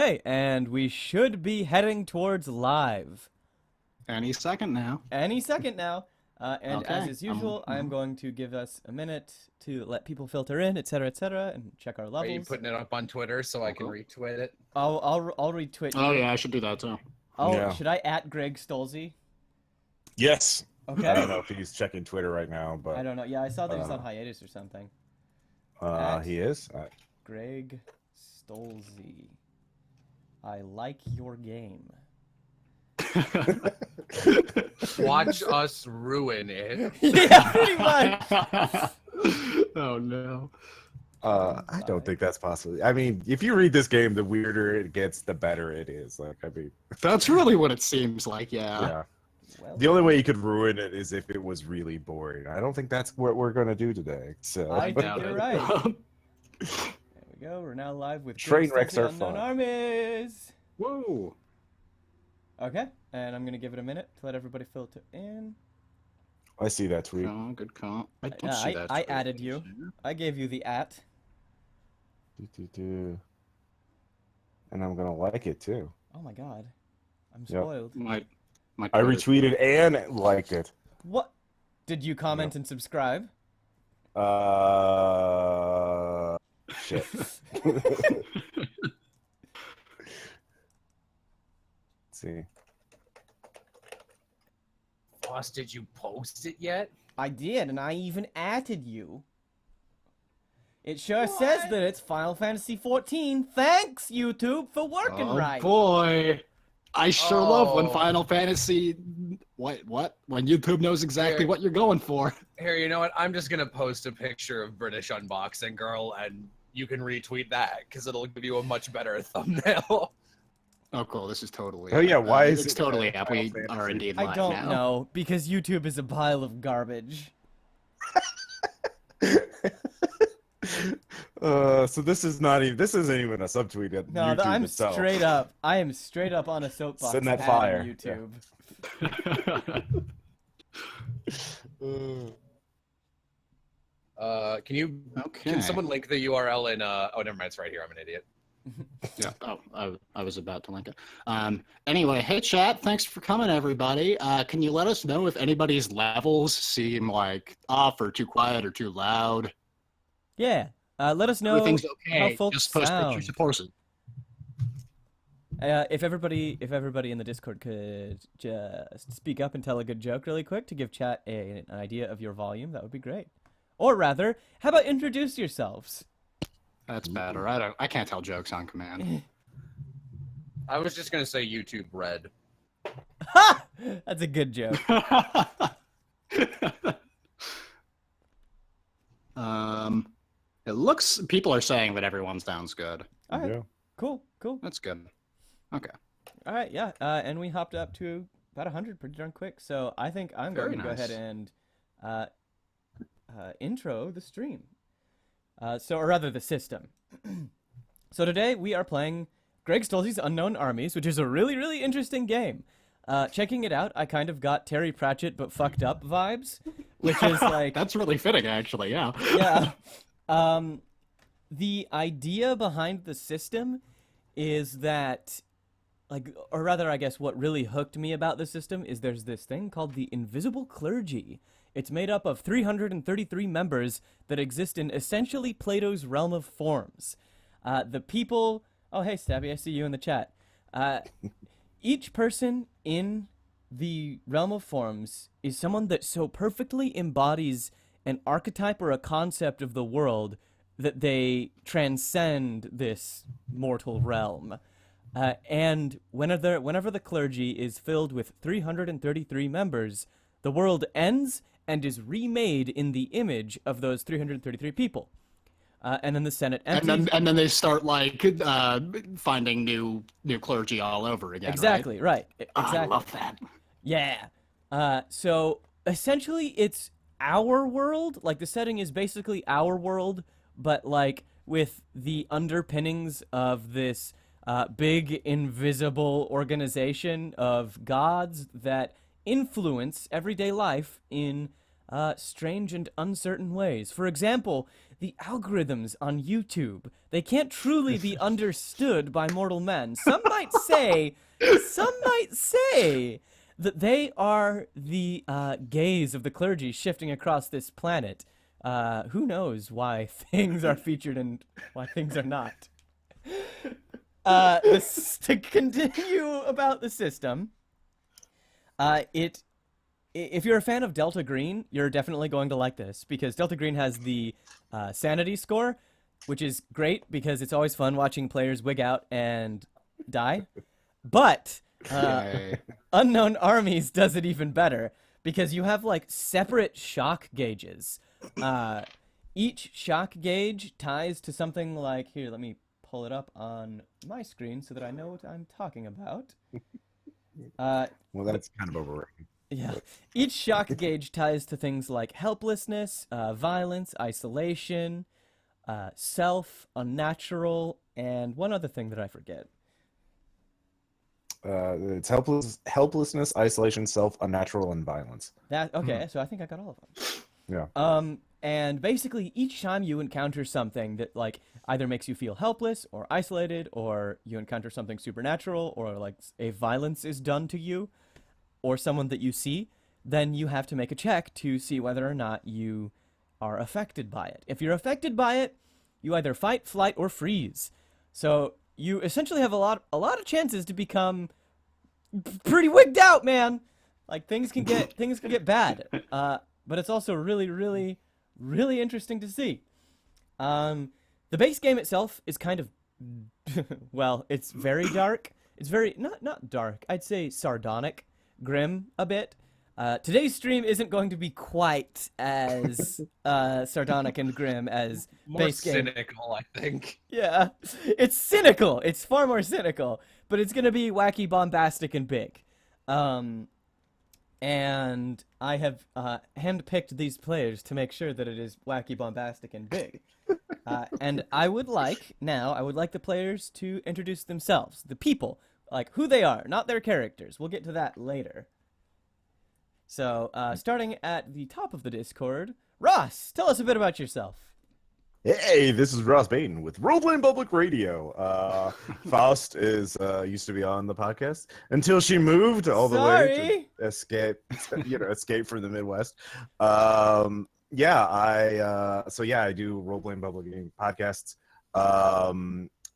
Hey, and we should be heading towards live. Any second now. Any second now. And Okay, as is usual, I'm going to give us a minute to let people filter in, etc., and check our Are levels. you putting it up on Twitter so I can retweet it? I'll retweet. Oh yeah, I should do that too. Oh, Yeah. should I at Greg Stolze? Yes. Okay. I don't know if he's checking Twitter right now, I but don't know. Yeah, I saw that he's on hiatus or something. he is. Greg Stolze. I like your game. Watch us ruin it. Yeah, pretty much. Oh no. I don't think that's possible. I mean, if you read this game, the weirder it gets, the better it is. Like, I mean, That's really what it seems like, yeah. yeah. Well, The only way you could ruin it is if it was really boring. I don't think that's what we're gonna do today. So I think Doubt you're it. right. There we go. We're now live with Train Greg wrecks Stolze, are Unknown fun. Armies. Whoa. Okay, and I'm gonna give it a minute to let everybody filter in. I see that tweet. Oh, good call. I don't Yeah, see that. I tweet. added you. I gave you the at. And I'm gonna like it too. Oh my god, I'm Yep. spoiled. My I Twitter's- retweeted and liked it. What? Did you comment and subscribe? Shit. Let's see. Boss, did you post it yet? I did, and I even added you. It sure says that it's Final Fantasy 14. Thanks, YouTube, for working Oh right. boy. I sure love when Oh. Final Fantasy what? When YouTube knows exactly Here. what you're going for. Here, you know what? I'm just gonna post a picture of British Unboxing Girl, and you can retweet that because it'll give you a much better thumbnail. Oh cool, this is totally Oh, yeah, why is it's it totally Final up. We Fantasy? are indeed I live don't now. know, because YouTube is a pile of garbage. So this is not even. This isn't even a subtweet at No, YouTube I'm itself. straight up. I am straight up on a soapbox. Send that adding fire. YouTube. Can you? Okay. Can someone link the URL in? Oh, never mind. It's right here. I'm an idiot. Yeah. Oh, I was about to link it. Anyway, hey chat, thanks for coming, everybody. Can you let us know if anybody's levels seem like off or too quiet or too loud? Yeah. Let us know Everything's okay. how folks Just post sound. pictures of horses. If everybody in the Discord could just speak up and tell a good joke really quick to give chat an idea of your volume, that would be great. Or rather, how about introduce yourselves? That's better. I can't tell jokes on command. I was just gonna say YouTube Red. Ha! That's a good joke. It looks. People are saying that everyone sounds good. All right. Yeah. Cool. That's good. Okay. All right. Yeah. And we hopped up to about 100 pretty darn quick. So I think I'm going Very to go ahead nice. and intro the stream. Or rather, the system. So today we are playing Greg Stolze's Unknown Armies, which is a really, really interesting game. Checking it out, I kind of got Terry Pratchett but fucked up vibes, which is like That's really fitting, actually. Yeah. yeah. The idea behind the system is that, like, or rather, I guess what really hooked me about the system is there's this thing called the Invisible Clergy. It's made up of 333 members that exist in essentially Plato's realm of forms. The people... Oh, hey, Stabby, I see you in the chat. Each person in the realm of forms is someone that so perfectly embodies an archetype or a concept of the world that they transcend this mortal realm. And whenever the clergy is filled with 333 members, the world ends and is remade in the image of those 333 people. And then the Senate empties. And then they start like finding new clergy all over again. Exactly, right. Oh, Exactly. I love that. Yeah. So essentially it's our world. Like the setting is basically our world, but like with the underpinnings of this big invisible organization of gods that influence everyday life in strange and uncertain ways. For example, the algorithms on YouTube. They can't truly be understood by mortal men. Some might say that they are the gaze of the clergy shifting across this planet. Who knows why things are featured and why things are not. To continue about the system, if you're a fan of Delta Green, you're definitely going to like this, because Delta Green has the sanity score, which is great because it's always fun watching players wig out and die. But Unknown Armies does it even better, because you have like separate shock gauges. Each shock gauge ties to something like, here, let me pull it up on my screen so that I know what I'm talking about. Well, that's kind of overrated. Yeah. Each shock gauge ties to things like helplessness, violence, isolation, self, unnatural, and one other thing that I forget. It's helplessness, isolation, self, unnatural, and violence. Okay, so I think I got all of them. Yeah. And basically each time you encounter something that like either makes you feel helpless or isolated, or you encounter something supernatural, or like a violence is done to you, or someone that you see, then you have to make a check to see whether or not you are affected by it. If you're affected by it, you either fight, flight, or freeze. So you essentially have a lot of chances to become pretty wigged out, man. Like things can get bad. But it's also really, really, really interesting to see. The base game itself is kind of, well, it's very dark. It's very not dark. I'd say sardonic. Grim a bit. Today's stream isn't going to be quite as sardonic and grim as More base game. cynical, I think. Yeah, it's cynical. It's far more cynical, but it's gonna be wacky, bombastic, and big. And I have handpicked these players to make sure that it is wacky, bombastic, and big. And I would like the players to introduce themselves, the people. Like, who they are, not their characters. We'll get to that later. So, starting at the top of the Discord, Ross, tell us a bit about yourself. Hey, this is Ross Payton with Roleplaying Public Radio. Faust used to be on the podcast until she moved all the way to escape from the Midwest. I do Roleplaying Public Game podcasts.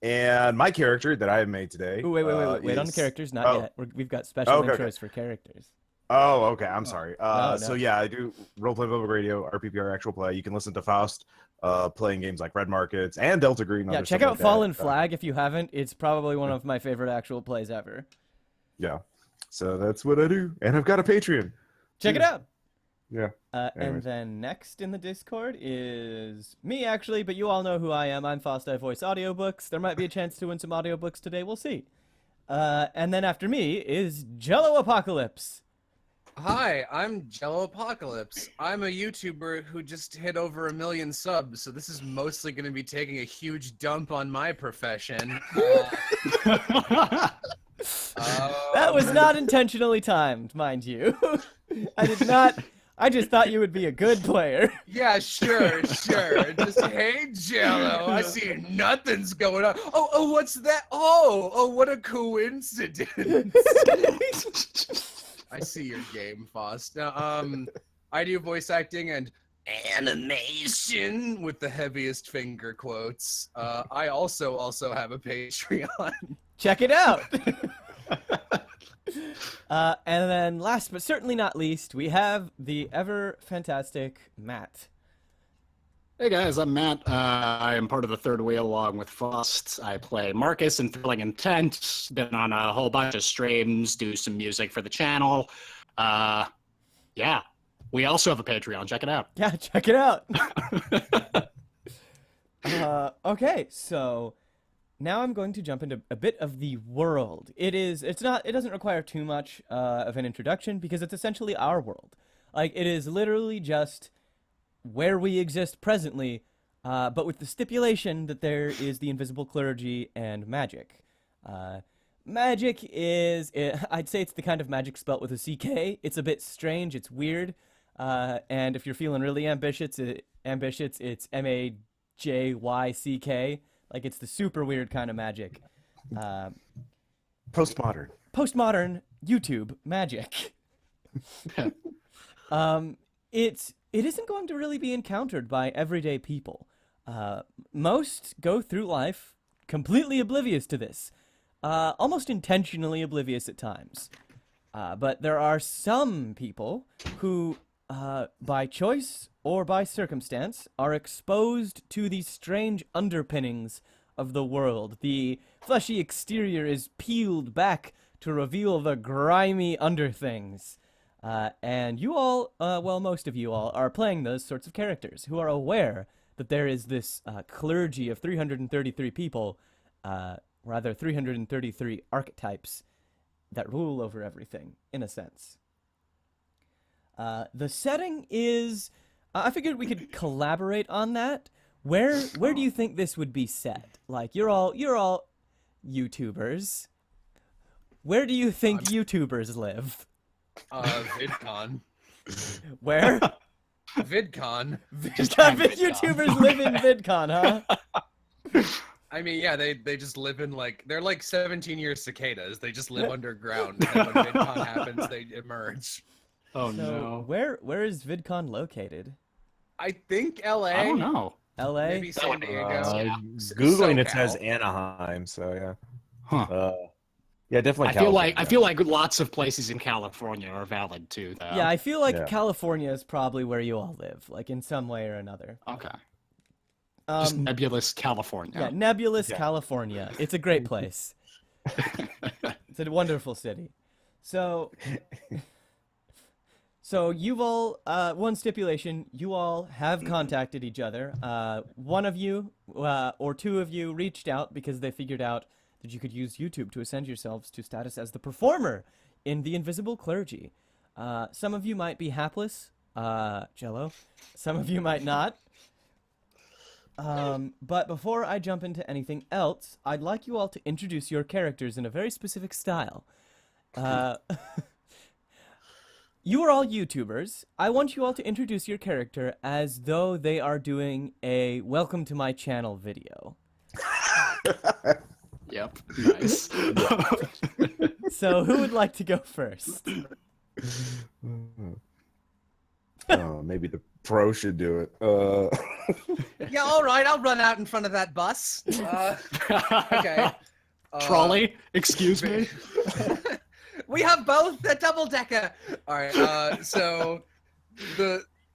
And my character that I have made today. Ooh, wait on the characters, not yet. We've got special intros for characters. Oh, okay. I'm sorry. No. So yeah, I do Roleplaying Public Radio, RPPR Actual Play. You can listen to Faust playing games like Red Markets and Delta Green. Yeah, check out Fallen Flag if you haven't. It's probably one of my favorite actual plays ever. Yeah. So that's what I do. And I've got a Patreon. Check it out. Yeah. And then next in the Discord is me, actually, but you all know who I am. I'm Faust. I voice audiobooks. There might be a chance to win some audiobooks today. We'll see. And then after me is Jelloapocalypse. Hi, I'm Jelloapocalypse. I'm a YouTuber who just hit over 1 million subs, so this is mostly going to be taking a huge dump on my profession. That was not intentionally timed, mind you. I just thought you would be a good player. Yeah, sure. Just, hey, Jello, I see nothing's going on. Oh, what's that? Oh, what a coincidence. I see your game, Faust. Now, I do voice acting and animation with the heaviest finger quotes. I also have a Patreon. Check it out. And then last but certainly not least, we have the ever fantastic Matt. Hey guys, I'm Matt. I am part of the Third Wheel along with Faust. I play Marcus in Thrilling Intent. Been on a whole bunch of streams, do some music for the channel. Yeah. We also have a Patreon. Check it out. Yeah, check it out. Okay, so now I'm going to jump into a bit of the world. It doesn't require too much of an introduction because it's essentially our world. Like, it is literally just where we exist presently, but with the stipulation that there is the invisible clergy and magic. Magic I'd say it's the kind of magic spelt with a CK. It's a bit strange, it's weird, and if you're feeling really ambitious, it's JYCK. Like, it's the super weird kind of magic. Postmodern. Postmodern YouTube magic. It isn't going to really be encountered by everyday people. Most go through life completely oblivious to this, almost intentionally oblivious at times. But there are some people who, by choice or by circumstance, are exposed to these strange underpinnings of the world. The fleshy exterior is peeled back to reveal the grimy underthings. And you all, well, most of you all, are playing those sorts of characters who are aware that there is this clergy of 333 people, rather 333 archetypes that rule over everything, in a sense. The setting is... I figured we could collaborate on that. Where do you think this would be set? Like, you're all YouTubers. Where do you think YouTubers live? VidCon. Where? VidCon. YouTubers live in VidCon, huh? I mean, yeah, they just live in, like, they're like 17-year cicadas. They just live underground, and when VidCon happens, they emerge. Oh, So no. where is VidCon located? I think LA. I don't know. LA? Maybe San Diego. Googling it SoCal. says Anaheim, so yeah. Huh. Yeah, definitely. I feel like lots of places in California are valid too, though. Yeah, I feel like Yeah. California is probably where you all live, like in some way or another. Okay. Just Um, nebulous California. yeah, nebulous Yeah. California. It's a great place. It's a wonderful city. So you've all, one stipulation, you all have contacted each other. One of you, or two of you reached out because they figured out that you could use YouTube to ascend yourselves to status as the performer in the Invisible Clergy. Some of you might be hapless, Jello. Some of you might not. But before I jump into anything else, I'd like you all to introduce your characters in a very specific style. You are all YouTubers. I want you all to introduce your character as though they are doing a welcome to my channel video. Yep. Nice. So who would like to go first? Oh, maybe the pro should do it. Yeah, all right. I'll run out in front of that bus. Okay. Trolley, excuse me. We have both the double decker. All right. So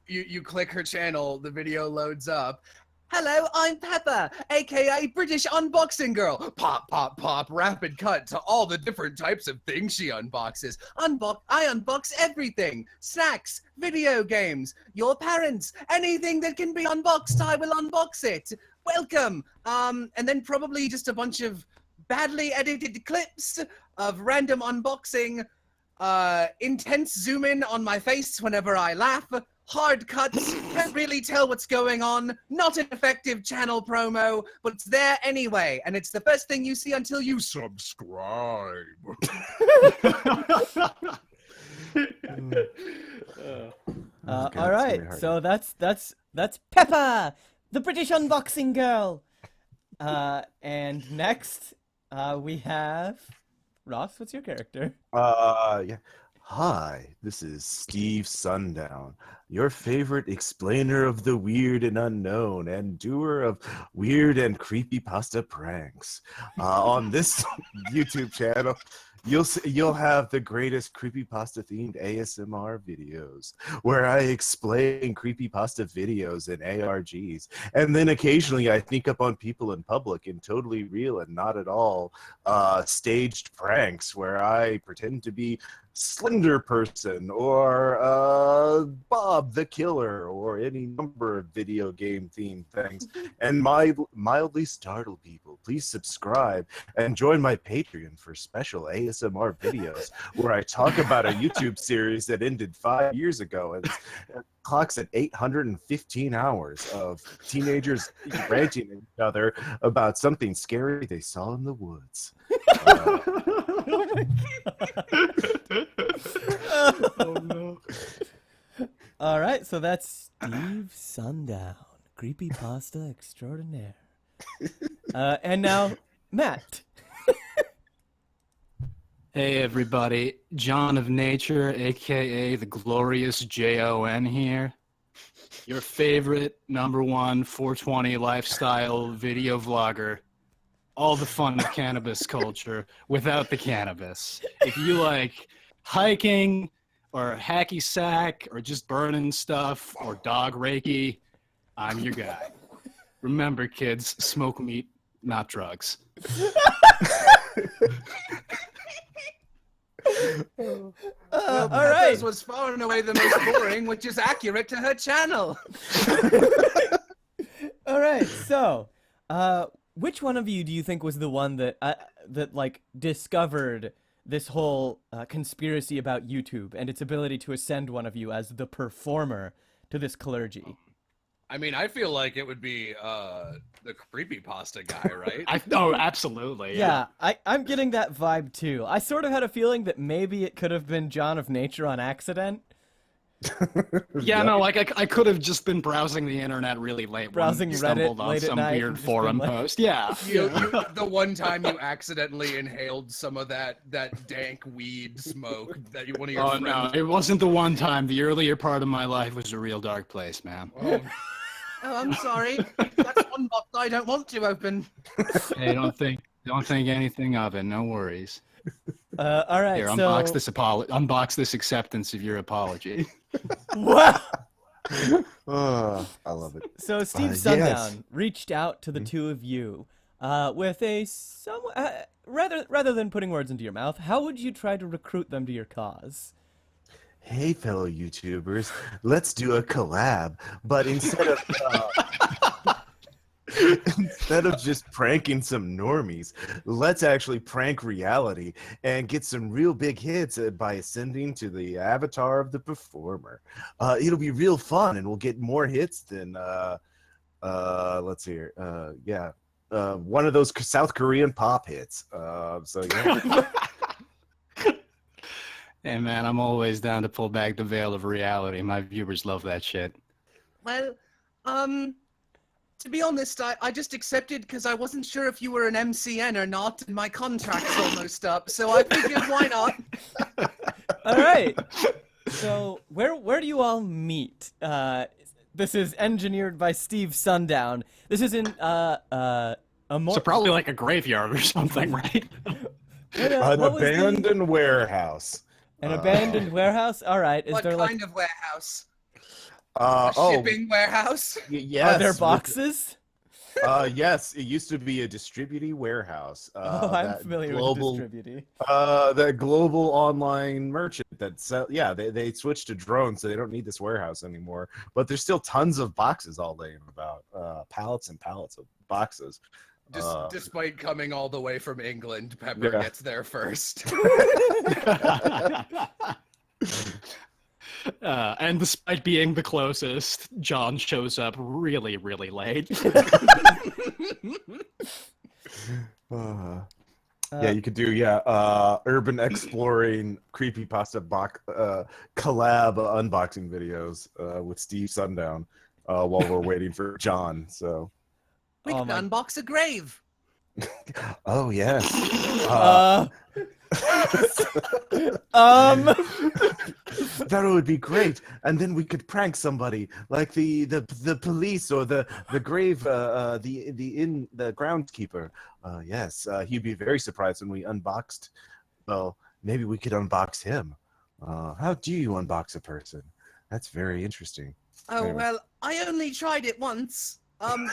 you click her channel, the video loads up. Hello, I'm Pepper, aka British Unboxing Girl. Pop, pop, pop, rapid cut to all the different types of things she unboxes. I unbox everything. Snacks, video games, your parents, anything that can be unboxed, I will unbox it. Welcome. And then probably just a bunch of badly edited clips of random unboxing, intense zoom in on my face whenever I laugh, hard cuts, can't really tell what's going on, not an effective channel promo, but it's there anyway, and it's the first thing you see until you subscribe. All right, so that's Peppa, the British Unboxing Girl. And next, we have Ross. What's your character? Yeah. Hi, this is Steve Sundown, your favorite explainer of the weird and unknown and doer of weird and creepypasta pranks. On this YouTube channel, you'll have the greatest creepypasta themed ASMR videos where I explain creepypasta videos and ARGs, and then occasionally I sneak up on people in public in totally real and not at all staged pranks where I pretend to be Slender Person or Bob the Killer or any number of video game themed things and mildly startle people. Please subscribe and join my Patreon for special ASMR videos where I talk about a YouTube series that ended 5 years ago and it clocks at 815 hours of teenagers ranting at each other about something scary they saw in the woods. Oh no. All right, so that's Steve Sundown. creepypasta extraordinaire. And now, Matt. Hey everybody, John of Nature, aka the glorious J.O.N. here. Your favorite #1 420 lifestyle video vlogger. All the fun of cannabis culture without the cannabis. If you like hiking or hacky sack or just burning stuff or dog reiki, I'm your guy. Remember kids, smoke meat, not drugs. Well, All right. Peppers was far and away the most boring, which is accurate to her channel. All right. So, which one of you do you think was the one that like discovered this whole conspiracy about YouTube and its ability to ascend one of you as the performer to this clergy? I mean, I feel like it would be the creepypasta guy, right? Oh, absolutely. Yeah, I'm getting that vibe too. I sort of had a feeling that maybe it could have been John of Nature on accident. Yeah, no, like I could have just been browsing the internet really late. Browsing when stumbled Reddit on late at some night and weird just forum been like- post. Yeah. The one time you accidentally inhaled some of that dank weed smoke that one of your Oh friends. no, it wasn't the one time. The earlier part of my life was a real dark place, man. Oh, I'm sorry. That's one box I don't want to open. Hey, don't think anything of it. No worries. All right. Here, so unbox this acceptance of your apology. wow. I love it. So Steve Yes. Sundown reached out to the two of you with a somewhat rather than putting words into your mouth. How would you try to recruit them to your cause? Hey, fellow YouTubers, let's do a collab. But instead of just pranking some normies, let's actually prank reality and get some real big hits by ascending to the avatar of the performer. It'll be real fun, and we'll get more hits than let's see here. One of those South Korean pop hits. So yeah. Hey man, I'm always down to pull back the veil of reality. My viewers love that shit. Well, to be honest, I just accepted because I wasn't sure if you were an MCN or not, and my contract's almost up, so I figured why not? All right. So where do you all meet? This is engineered by Steve Sundown. This is in a more So probably like a graveyard or something, right? An what was the- abandoned warehouse. An abandoned warehouse? All right. Is What there kind like of warehouse? Uh, A shipping warehouse? Yes. are there boxes? Yes, it used to be a distributing warehouse. Oh, I'm that familiar global, with distributing. that global online merchant that sell. Yeah, they switched to drones, so they don't need this warehouse anymore. But there's still tons of boxes all laying about, pallets and pallets of boxes. Despite coming all the way from England, Pepper Yeah. gets there first. And despite being the closest, John shows up really, really late. Yeah, you could do urban exploring creepypasta collab unboxing videos with Steve Sundown while we're waiting for John. So, We Oh can my- unbox a grave. oh yes, that would be great. And then we could prank somebody like the police or the grave the groundskeeper. Yes, he'd be very surprised when we unboxed. Well, maybe we could unbox him. How do you unbox a person? That's very interesting. Oh, Anyway. well, I only tried it once.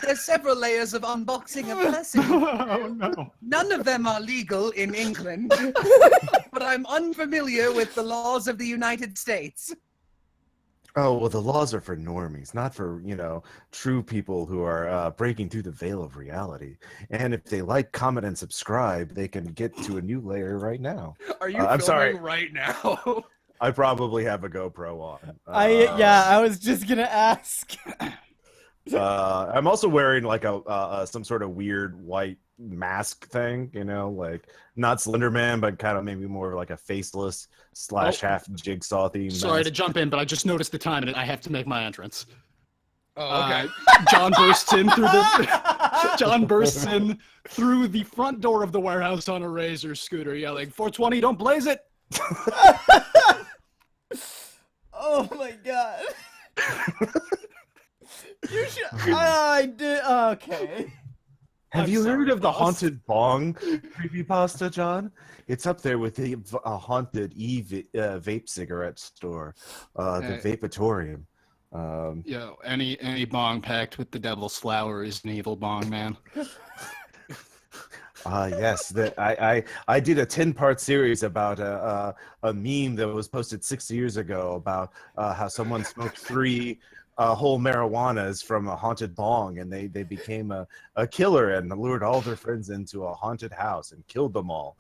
There's several layers of unboxing a person. Oh no. None of them are legal in England, but I'm unfamiliar with the laws of the United States. Oh, well, the laws are for normies, not for, true people who are breaking through the veil of reality. And if they like, comment, and subscribe, they can get to a new layer right now. Are you I'm filming sorry. right now? I probably have a GoPro on. I was just gonna ask. I'm also wearing like some sort of weird white mask thing, like not Slender Man, but kind of maybe more like a faceless / half jigsaw theme. Sorry to mask. jump in, but I just noticed the time and I have to make my entrance. Oh, okay. John bursts in through the front door of the warehouse on a Razor scooter, yelling, "420, don't blaze it!" Oh my god. You should. I did. Okay. Have I'm you sorry, heard of the boss. haunted bong creepypasta, John? It's up there with a haunted vape cigarette store, the Vapatorium. Any bong packed with the devil's flower is an evil bong, man. Yes, I did a 10-part series about a meme that was posted 6 years ago about how someone smoked 3 whole marijuanas from a haunted bong, and they became a killer and lured all their friends into a haunted house and killed them all.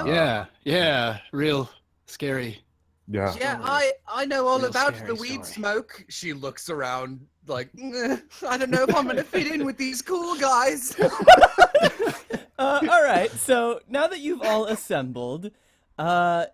Yeah, real scary. Yeah. Yeah, I know all Real about scary the weed story. smoke. She looks around like, I don't know if I'm gonna fit in with these cool guys. All right. So now that you've all assembled, I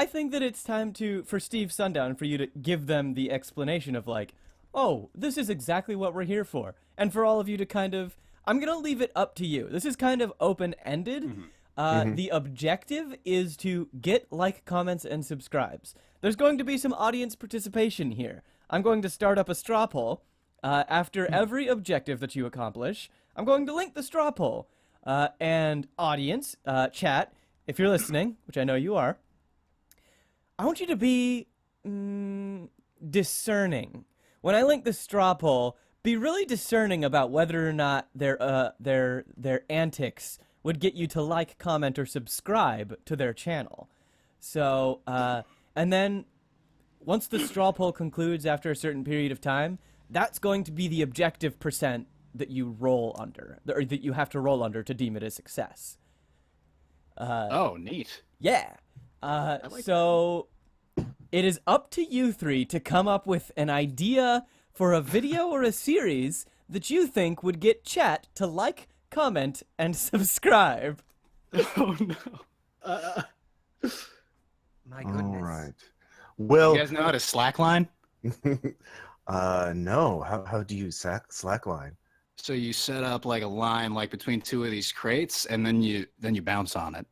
think that it's time for Steve Sundown for you to give them the explanation of like, oh, this is exactly what we're here for, and for all of you to kind of, I'm gonna leave it up to you. This is kind of open-ended. The objective is to get like, comments, and subscribes. There's going to be some audience participation here. I'm going to start up a straw poll. After every objective that you accomplish, I'm going to link the straw poll. And audience, chat, if you're listening, which I know you are, I want you to be discerning. When I link the straw poll, be really discerning about whether or not their antics would get you to like, comment, or subscribe to their channel. So, and then once the straw poll concludes after a certain period of time, that's going to be the objective percent that you roll under, or that you have to roll under to deem it a success. Oh, neat. Yeah. So it is up to you 3 to come up with an idea for a video or a series that you think would get chat to like, comment, and subscribe. Oh no. My goodness. All right. Well, You guys know how to slackline? no. How do you slackline? So you set up like a line like between 2 of these crates, and then you bounce on it.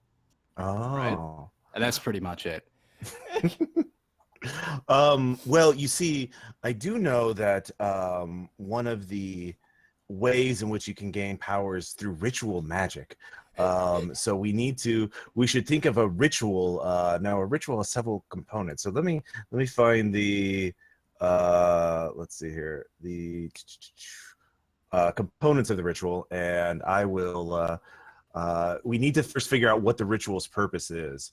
Oh. And that's pretty much it. Well, you see, I do know that one of the ways in which you can gain powers through ritual magic. So we should think of a ritual. Now, a ritual has several components. So let me find the let's see here, the components of the ritual, and I will. We need to first figure out what the ritual's purpose is.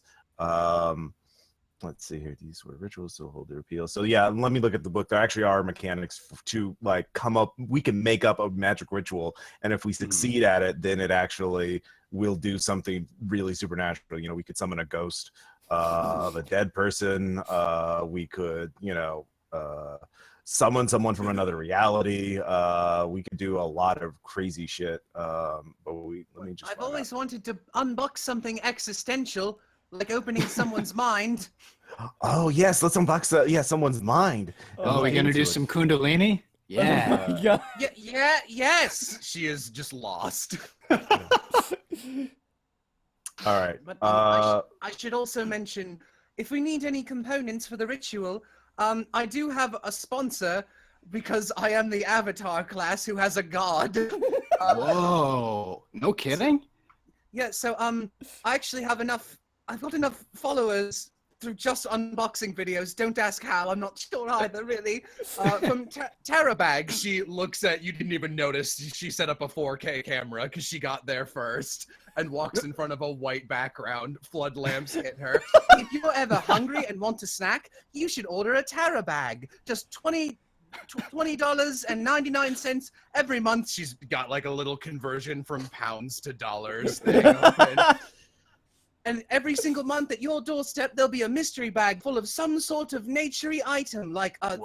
Let's see here. These were rituals to hold their appeal. So yeah, let me look at the book. There actually are mechanics to like come up. We can make up a magic ritual, and if we succeed at it, then it actually will do something really supernatural. You know, we could summon a ghost of a dead person. We could, summon someone from another reality. We could do a lot of crazy shit. But let me just. I've always wanted to unbox something existential, like opening someo's mind. Oh yes, let's unbox somewe's mind. Oh, we're gonna do some Kundalini? Yeah. Yes. She is just lost. All right. But I should also mention, if we need any components for the ritual, I do have a sponsor, because I am the avatar class who has a god. Whoa. No kidding? Yeah, so I actually have I've got enough followers through just unboxing videos. Don't ask how, I'm not sure either, really. From Terabag, she looks at, you didn't even notice, she set up a 4K camera because she got there first, and walks in front of a white background, flood lamps hit her. If you're ever hungry and want a snack, you should order a Terabag. Just $20.99 every month. She's got like a little conversion from pounds to dollars thing open. And every single month at your doorstep, there'll be a mystery bag full of some sort of naturey item, like a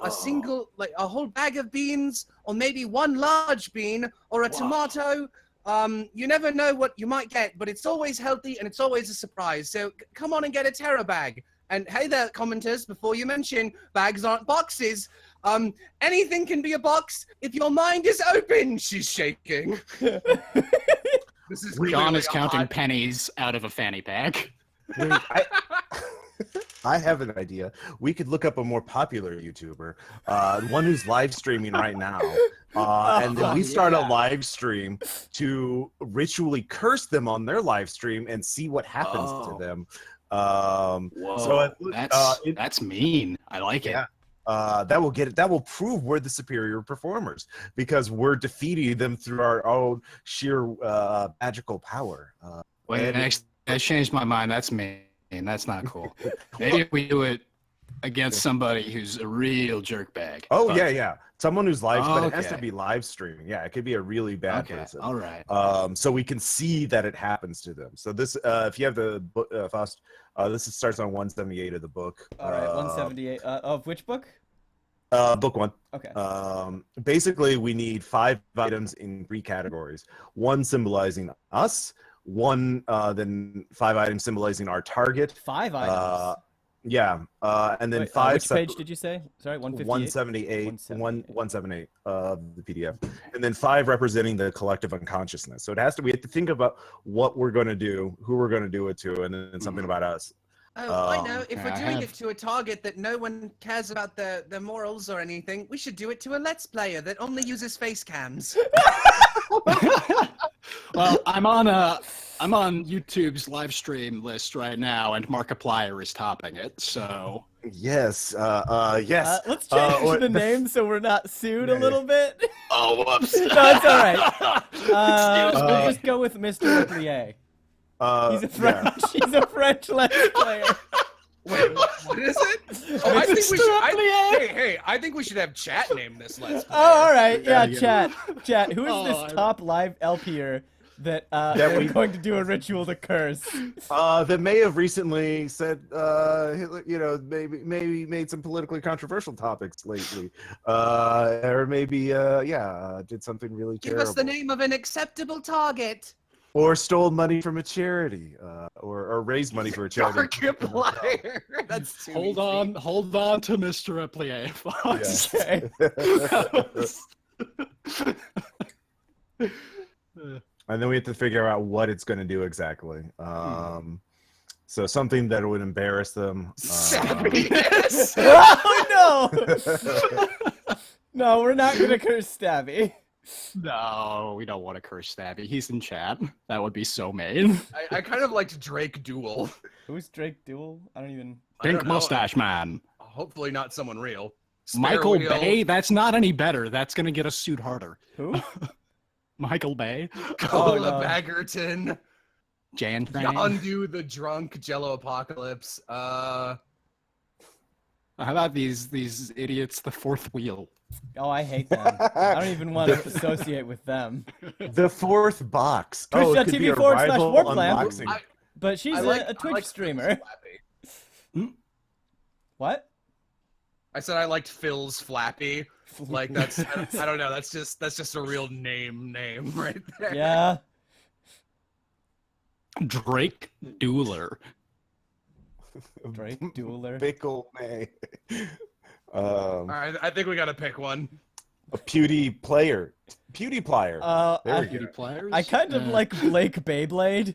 whole bag of beans, or maybe one large bean, or a tomato. You never know what you might get, but it's always healthy and it's always a surprise. So come on and get a Terra bag. And hey there, commenters, before you mention bags aren't boxes, Anything can be a box if your mind is open. She's shaking. This is J.O.N clearly is a counting hot- pennies out of a fanny pack. Wait, I have an idea. We could look up a more popular YouTuber, one who's live streaming right now, and then we start a live stream to ritually curse them on their live stream and see what happens to them. Whoa, that's mean. I like it. Yeah. That will prove we're the superior performers because we're defeating them through our own sheer magical power. Wait, I changed my mind. That's mean. That's not cool. Maybe if we do it against somebody who's a real jerkbag. Oh, yeah. Someone who's live, but it has to be live streaming. Yeah, it could be a really bad person. All right. So we can see that it happens to them. So this, if you have the book, Faust, this starts on 178 of the book. All right, 178. Of which book? Book 1. Okay. Basically, we need 5 items in 3 categories. 1 symbolizing us. 1, then 5 items symbolizing our target. 5 items. Yeah, and then 5. Which page did you say? Sorry, 158. 178 of the PDF, and then 5 representing the collective unconsciousness. So it has to. We have to think about what we're going to do, who we're going to do it to, and then something about us. Oh, I know. If we're doing it to a target that no one cares about their morals or anything, we should do it to a Let's Player that only uses face cams. Well, I'm on YouTube's live stream list right now, and Markiplier is topping it. So yes. Let's change the name so we're not sued a little bit. oh, whoops. No, it's all right. We'll just go with Mr. Replier. He's a French. He's a French Let's Player. Wait, what is it? Oh, I think we should. Hey, I think we should have chat name this Let's Player. Oh, all right. Yeah, chat. Who is this top live LPer that we're going to do a ritual to curse? That may have recently said, maybe made some politically controversial topics lately, or maybe, did something really terrible. Give us the name of an acceptable target. Or stole money from a charity, or raised money for a charity. Markiplier. That's too hold on to Mr. Replier. Okay. And then we have to figure out what it's going to do exactly. So something that would embarrass them. Stabby. Oh no! No, we're not gonna curse Stabby. No, we don't want to curse Stabby. He's in chat. That would be so mean. I kind of liked Drake Duel. Who's Drake Duel? I don't even. Pink Mustache Man. Hopefully not someone real. Michael Bay? That's not any better. That's going to get us sued harder. Who? Michael Bay. Cola Baggerton. Jan Yondu the drunk Jelloapocalypse. How about these idiots, the fourth wheel? Oh, I hate them. I don't even want to associate with them. The fourth box. Twitch.tv/warplamp. But she's a Twitch streamer. What? I said I liked Phil's Flappy. Like that's I don't know. That's just a real name right there. Yeah. Drake Dueler. Drake Dueler. Pickle May. All right, I think we gotta pick one. A PewDiePlayer. I kind of like Blake Beyblade.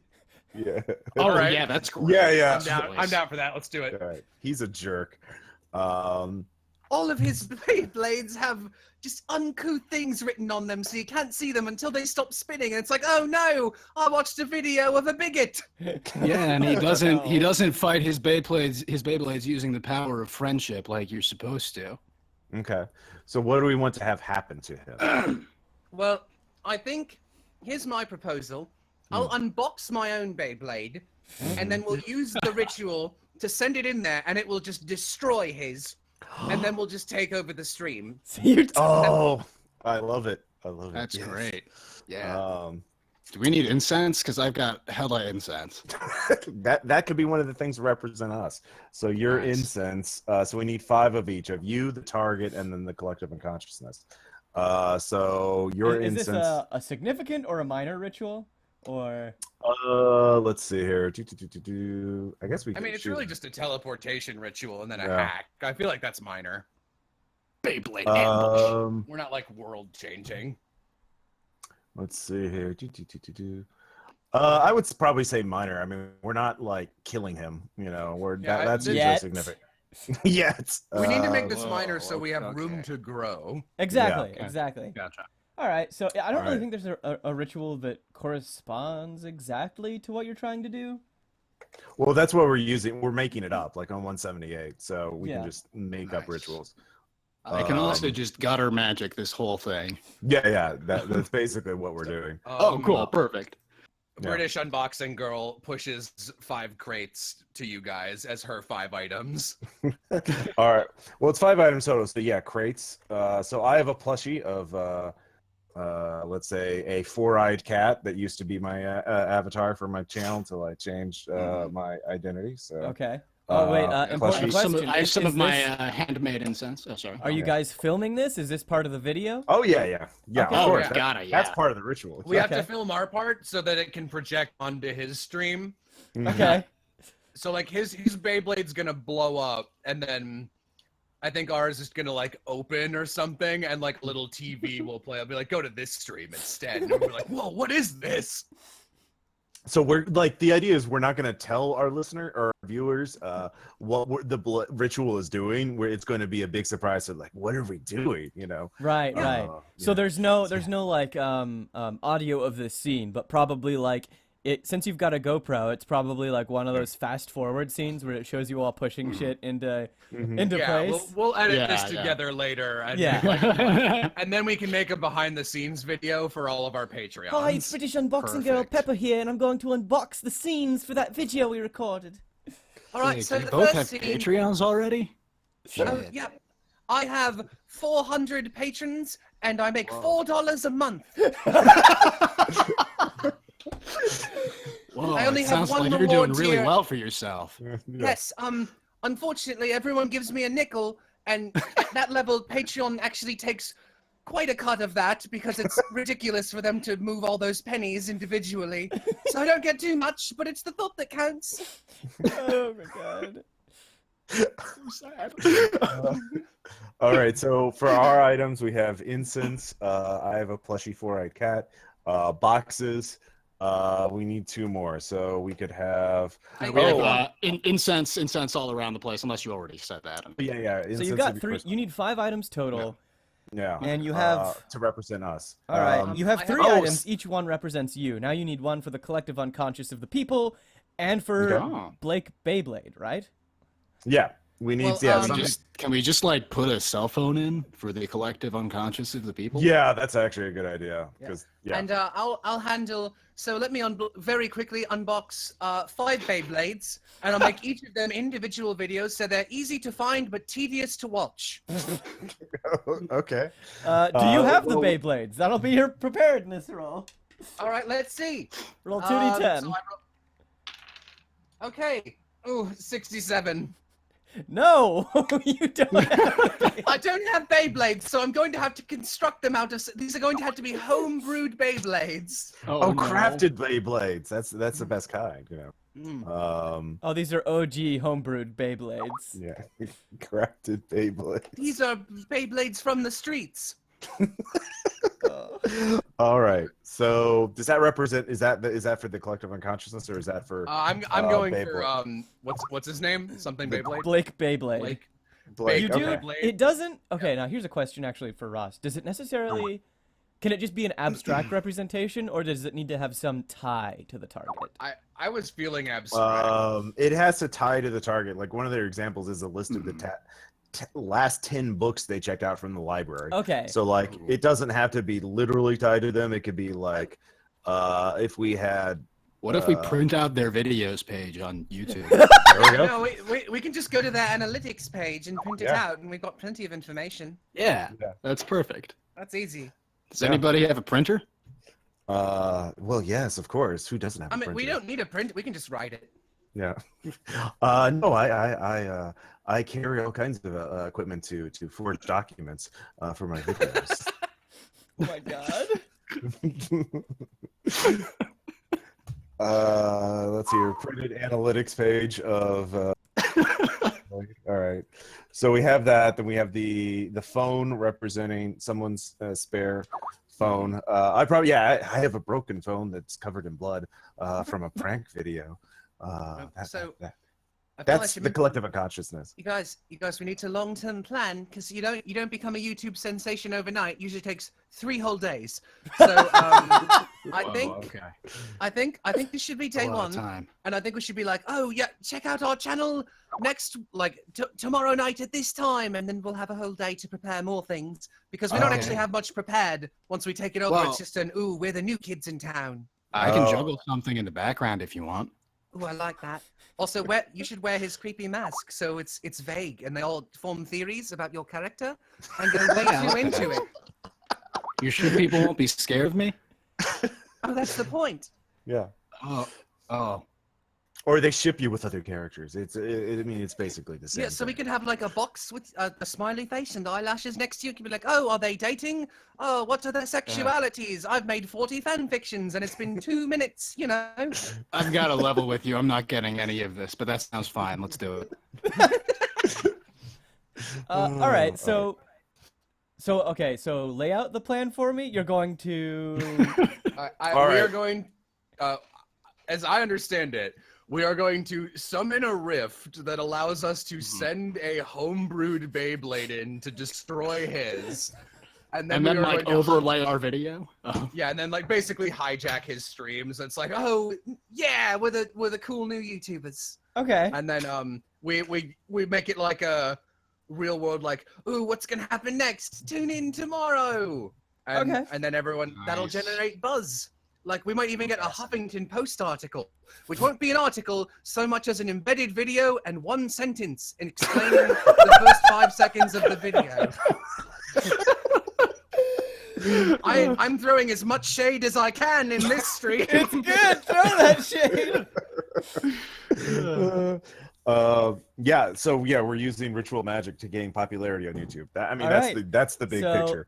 Yeah. All right. Yeah, that's cool. Yeah. I'm down for that. Let's do it. All right. He's a jerk. All of his Beyblades have just uncouth things written on them, so you can't see them until they stop spinning. And it's like, oh no, I watched a video of a bigot. Yeah, and he doesn't fight his Beyblades using the power of friendship like you're supposed to. Okay. So what do we want to have happen to him? Well, I think here's my proposal. I'll unbox my own Beyblade, and then we'll use the ritual to send it in there, and it will just destroy his. And then we'll just take over the stream. I love it. That's great. Yeah. Do we need incense? Because I've got hella incense. that could be one of the things that represent us. So your incense. So we need 5 of each of you, the target, and then the collective unconsciousness. So your incense. Is this a significant or a minor ritual? Or let's see here. I guess we. I mean, it's really just a teleportation ritual and then a hack. I feel like that's minor. Beyblade ambush. We're not like world changing. Let's see here. I would probably say minor. I mean, we're not like killing him. You know, that's usually Yet. significant. Yet. We need to make this Whoa, minor so we have room okay. to grow. Exactly, okay. Exactly. Gotcha. All right, so I don't really Alright. think there's a ritual that corresponds exactly to what you're trying to do. Well, that's what we're using. We're making it up, like on 178, so we Yeah. can just make up Nice. rituals. I can also Um, just gutter magic this whole thing. Yeah. That's basically what we're doing. Oh, cool. Perfect. Yeah. British unboxing girl pushes 5 crates to you guys as her 5 items. All right. Well, it's 5 items total. So yeah, crates. So I have a plushie of, let's say, a 4-eyed cat that used to be my avatar for my channel until I changed my identity. So. Okay. Oh wait, important plushie. I have some Is of my this- handmade incense. Oh, sorry. Are you Okay. guys filming this? Is this part of the video? Oh yeah. Okay. Of Oh, course. yeah. Got it, That's yeah. part of the ritual. We have to Okay. film our part so that it can project onto his stream. Okay. So like his Beyblade's gonna blow up, and then I think ours is gonna like open or something, and like a little TV will play. I'll be like, go to this stream instead. And we're like, whoa, what is this? So we're like, the idea is we're not going to tell our listener or our viewers what the ritual is doing. Where it's going to be a big surprise. So like, what are we doing? You know? Right, right. So yeah. there's no like audio of this scene, but probably like it since you've got a GoPro, it's probably like one of those fast forward scenes where it shows you all pushing shit into Yeah, place. we'll edit Yeah, this yeah. together later, and Yeah. and then we can make a behind the scenes video for all of our Patreons. Hi, it's British unboxing girl Perfect. Pepper here, and I'm going to unbox the scenes for that video we recorded. All right, Wait, so do you the both first have scene. Patreons already? Oh, yeah. I have 400 patrons, and I make $4 a month. Whoa, I only it have sounds one like you're doing reward really tier. well for yourself. Yes. Unfortunately, everyone gives me a nickel, and at that level, Patreon actually takes quite a cut of that because it's ridiculous for them to move all those pennies individually. So I don't get too much, but it's the thought that counts. Oh my god. All right. So for our items, we have incense. I have a plushy 4-eyed cat. Boxes. We need 2 more. So we could have. I We got have incense all around the place, unless you already said that. Yeah. So Incense you've would got be 3. first. You need 5 items total, Yeah. and you have. to represent us. All right, you have I 3 have- Oh, items. Each one represents you. Now you need 1 for the collective unconscious of the people, and for Okay. Blake Beyblade, right? Yeah. We need. Well, yeah. um, Can we just like put a cell phone in for the collective unconscious of the people? Yeah, that's actually a good idea. Because yeah. And I'll handle. So let me very quickly unbox 5 Beyblades, and I'll make each of them individual videos so they're easy to find but tedious to watch. Okay. Do you have the well- Beyblades? That'll be your preparedness roll. All right, let's see. Roll 2d10. So okay. Ooh, 67. No, you don't. Have I don't have Beyblades, so I'm going to have to construct them out of. These are going to have to be home-brewed Beyblades. Oh, no. crafted Beyblades. That's the best kind. You know. Mm. Oh, these are OG homebrewed Beyblades. Yeah. Crafted Beyblades. These are Beyblades from the streets. All right. So does that represent? Is that for the collective unconsciousness, or is that for? I'm going for Beyblade. what's his name? Something Beyblade. Blake Beyblade. Blake. Blake? You do. Okay. Beyblade. It doesn't. Okay, now here's a question actually for Ross. Does it necessarily? Can it just be an abstract representation, or does it need to have some tie to the target? I was feeling abstract. It has to tie to the target. Like one of their examples is a list of the last 10 books they checked out from the library. Okay. So like it doesn't have to be literally tied to them. It could be like if we had. What if we print out their videos page on YouTube? There we go. No, we can just go to their analytics page and print it Yeah. out, and we've got plenty of information. Yeah, Yeah. that's perfect. That's easy. Does anybody have a printer? Well, yes, of course. Who doesn't have? I a mean, we printer? don't need a print. We can just write it. Yeah. No, I carry all kinds of equipment to forge documents for my videos. Oh my god. Let's see your printed analytics page of. All All right. So we have that. Then we have the phone representing someone's spare phone. I have a broken phone that's covered in blood from a prank video. That's the collective unconsciousness. You guys, we need to long-term plan because you don't become a YouTube sensation overnight. Usually takes 3 whole days. So I think this should be day one, and I think we should be like, oh yeah, check out our channel next, like tomorrow night at this time, and then we'll have a whole day to prepare more things because we don't actually have much prepared once we take it over. It's just we're the new kids in town. I can juggle something in the background if you want. Oh, I like that. Also, you should wear his creepy mask so it's vague and they all form theories about your character and go way too into it. You sure people won't be scared of me? Oh, that's the point. Yeah. Oh. Or they ship you with other characters. It's basically the same. Yeah, so we thing. could have like a box with a smiley face and eyelashes next to you. You could be like, oh, are they dating? Oh, what are their sexualities? I've made 40 fan fictions and it's been 2 minutes, you know? I've got to level with you. I'm not getting any of this, but that sounds fine. Let's do it. All right, so lay out the plan for me. You're going to... We are going, as I understand it, we are going to summon a rift that allows us to send a homebrewed Beyblade in to destroy his. And then like overlay our video. Yeah, and then like basically hijack his streams. It's like, oh yeah, we're the cool new YouTubers. Okay. And then we make it like a real world, like, ooh, what's gonna happen next? Tune in tomorrow. And then everyone that'll generate buzz. Like, we might even get a Huffington Post article, which won't be an article so much as an embedded video and 1 sentence in explaining the first 5 seconds of the video. I'm throwing as much shade as I can in this stream. It's good. Throw that shade. We're using ritual magic to gain popularity on YouTube. That's the big picture.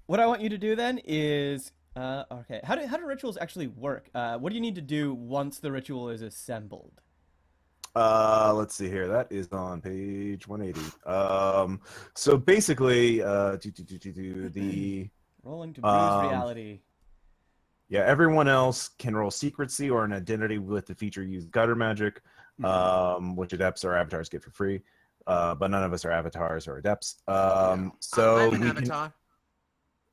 What I want you to do then is... okay. How do rituals actually work? What do you need to do once the ritual is assembled? Let's see here. That is on page 180. So basically, the rolling to bruise reality. Yeah, everyone else can roll secrecy or an identity with the feature use gutter magic, which adepts or avatars get for free. But none of us are avatars or adepts. So I'm an avatar.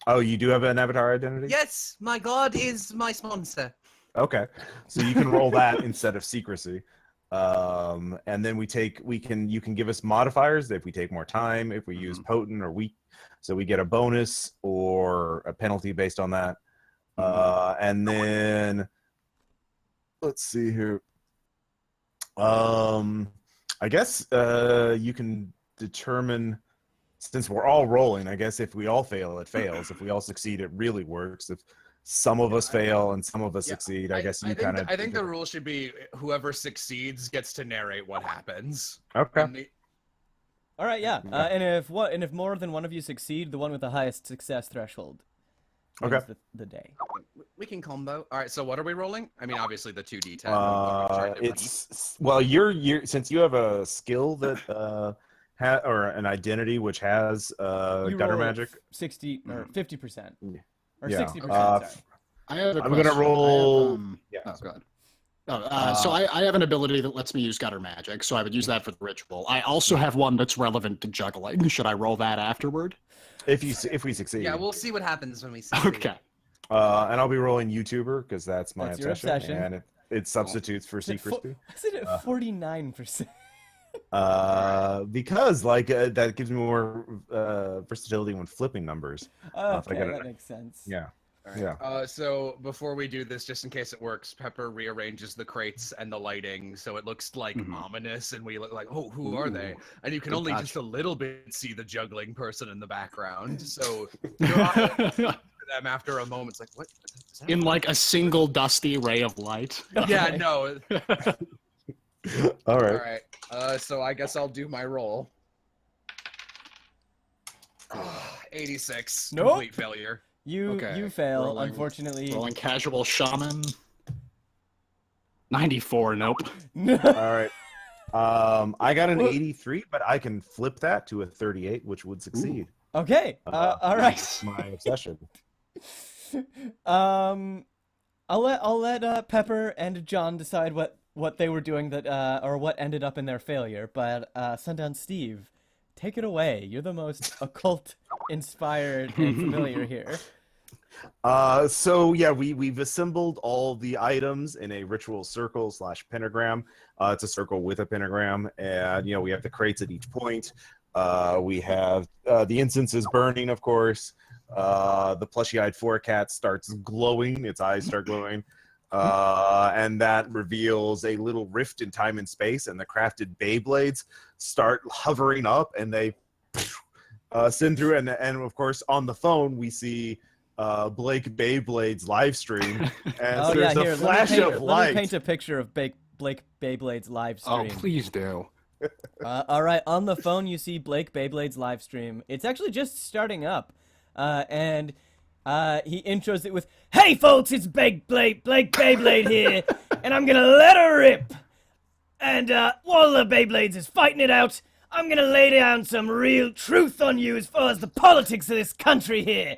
Oh, you do have an avatar identity? Yes, my god is my sponsor. Okay, so you can roll that instead of secrecy, and then you can give us modifiers if we take more time, if we use potent or weak, so we get a bonus or a penalty based on that, and then let's see here. I guess you can determine. Since we're all rolling, I guess if we all fail, it fails. If we all succeed, it really works. If some of us fail and some of us succeed, I guess you kind of... I think the rule should be whoever succeeds gets to narrate what happens. Okay. All right, yeah. And if more than one of you succeed, the one with the highest success threshold wins the day. We can combo. All right, so what are we rolling? I mean, obviously the 2d10. Since you have a skill that... or an identity which has gutter magic 60 or 50% or yeah. 60%. Sorry. I have a I'm gonna roll. So I have an ability that lets me use gutter magic, so I would use that for the ritual. I also have one that's relevant to juggling. Should I roll that afterward? If we succeed. Yeah, we'll see what happens when we succeed. Okay. And I'll be rolling YouTuber because that's my obsession, and it substitutes for secrecy. I said it 49%. Because that gives me more versatility when flipping numbers. Okay, that makes sense. Yeah. Right. Yeah. So before we do this, just in case it works, Pepper rearranges the crates and the lighting so it looks like ominous, and we look like, oh, who are they? And you can only just a little bit see the juggling person in the background. So them after a moment, it's like, what? In like a single dusty ray of light. Yeah, no. All right. All right. So I guess I'll do my roll. 86. Nope. Complete failure. You fail, unfortunately. Rolling casual shaman. 94. Nope. All right. I got an Well- 83, but I can flip that to a 38, which would succeed. Okay. All right. That's my obsession. I'll let Pepper and John decide what they were doing that or what ended up in their failure. But Sundown Steve, take it away. You're the most occult inspired and familiar here. So yeah, we've assembled all the items in a ritual circle / pentagram. It's a circle with a pentagram, and we have the crates at each point. We have the incense is burning, of course. The plushy-eyed forecat starts glowing; its eyes start glowing, and that reveals a little rift in time and space. And the crafted Beyblades start hovering up, and they send through. And of course, on the phone we see Blake Beyblade's live stream, and Oh there's yeah, a here. flash let of me light. paint a picture of Blake Beyblade's live Oh, stream. please do. All right, on the phone you see Blake Beyblade's live stream. It's actually just starting up, and he intros it with, "Hey folks, it's Blake Beyblade here, and I'm gonna let her rip. And while the Beyblades is fighting it out, I'm gonna lay down some real truth on you as far as the politics of this country here.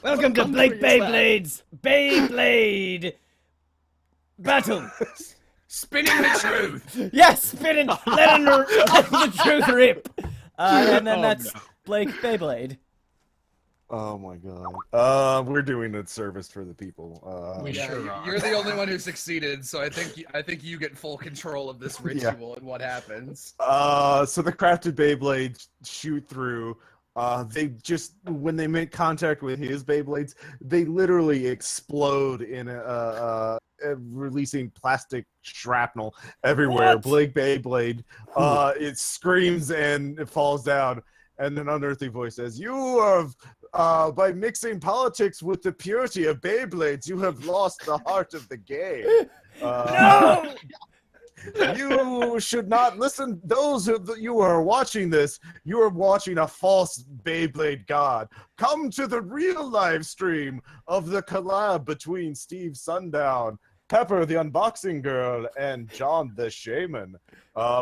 Welcome to Blake Beyblade's Beyblade Battle." Spinning the truth. Yes, spinning, letting the truth rip. And then that's Blake Beyblade. Oh my god. We're doing a service for the people. We Yeah, sure are. you're the only one who succeeded, so I think you get full control of this Yeah. ritual and what happens. So the crafted Beyblades shoot through. They just, when they make contact with his Beyblades, they literally explode in releasing plastic shrapnel everywhere. What? Blake Beyblade, it screams and it falls down. And an unearthly voice says, "You have, by mixing politics with the purity of Beyblades, you have lost the heart of the game. No! You should not listen. Those you are watching this, you are watching a false Beyblade god. Come to the real live stream of the collab between Steve Sundown, Pepper the Unboxing Girl, and John the Shaman.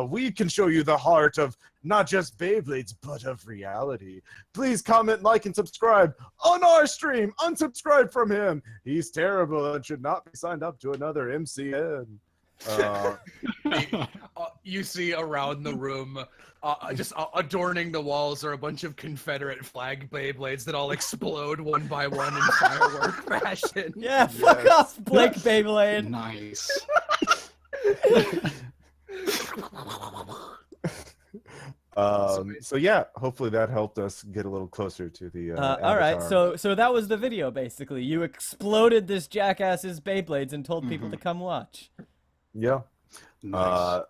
We can show you the heart of not just Beyblades, but of reality. Please comment, like, and subscribe on our stream. Unsubscribe from him. He's terrible and should not be signed up to another MCN." You see around the room, just adorning the walls, are a bunch of Confederate flag Beyblades that all explode one by one in firework fashion. Yeah, fuck off, Blake Beyblade. Nice. So yeah, hopefully that helped us get a little closer to the All right, avatar. so that was the video, basically. You exploded this jackass's Beyblades and told people to come watch. Yeah. Nice.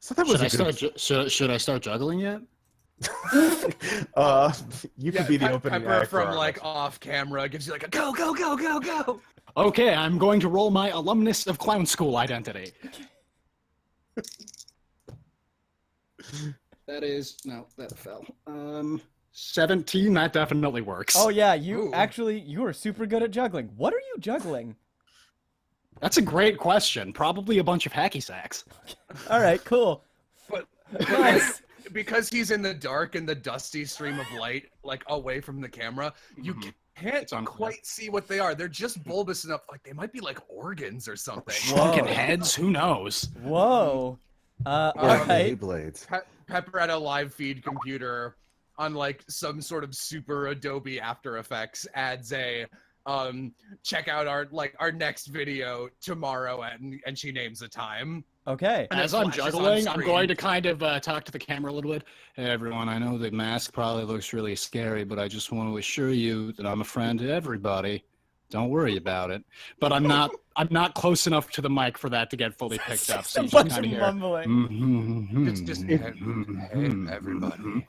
So that was Should I start juggling yet? you could be the opening Pepper act for from our like next- off camera gives you like a go go go go go. Okay, I'm going to roll my alumnus of clown school identity. That fell. 17. That definitely works. Oh yeah, you Ooh. are super good at juggling. What are you juggling? That's a great question. Probably a bunch of hacky sacks. All right, cool. But Nice. because he's in the dark and the dusty stream of light, like away from the camera, you can't It's unclear. quite see what they are. They're just bulbous enough, like they might be like organs or something. Shrunken Whoa. heads? Who knows? Whoa. All Or right. Beyblades. Pepper at a live feed computer on like some sort of super Adobe After Effects adds a check out our next video tomorrow, and she names a time. Okay. And it As I'm flashes on juggling, I'm screen. going to kind of talk to the camera a little bit. Hey everyone, I know the mask probably looks really scary, but I just want to assure you that I'm a friend to everybody. Don't worry about it. But I'm not close enough to the mic for that to get fully picked up. So a you just bunch kind of of hear. mumbling. It's just hey, everybody.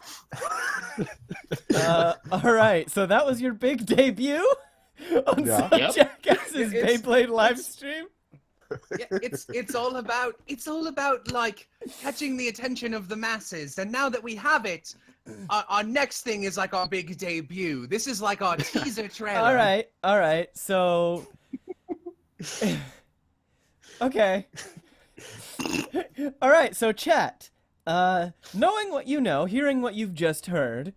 All right, so that was your big debut on Yeah. some Yep. Jackass's It's- Beyblade live stream. Yeah, it's all about like catching the attention of the masses. And now that we have it, our next thing is like our big debut. This is like our teaser trailer. All right. So, okay. All right, so chat. Knowing what you know, hearing what you've just heard,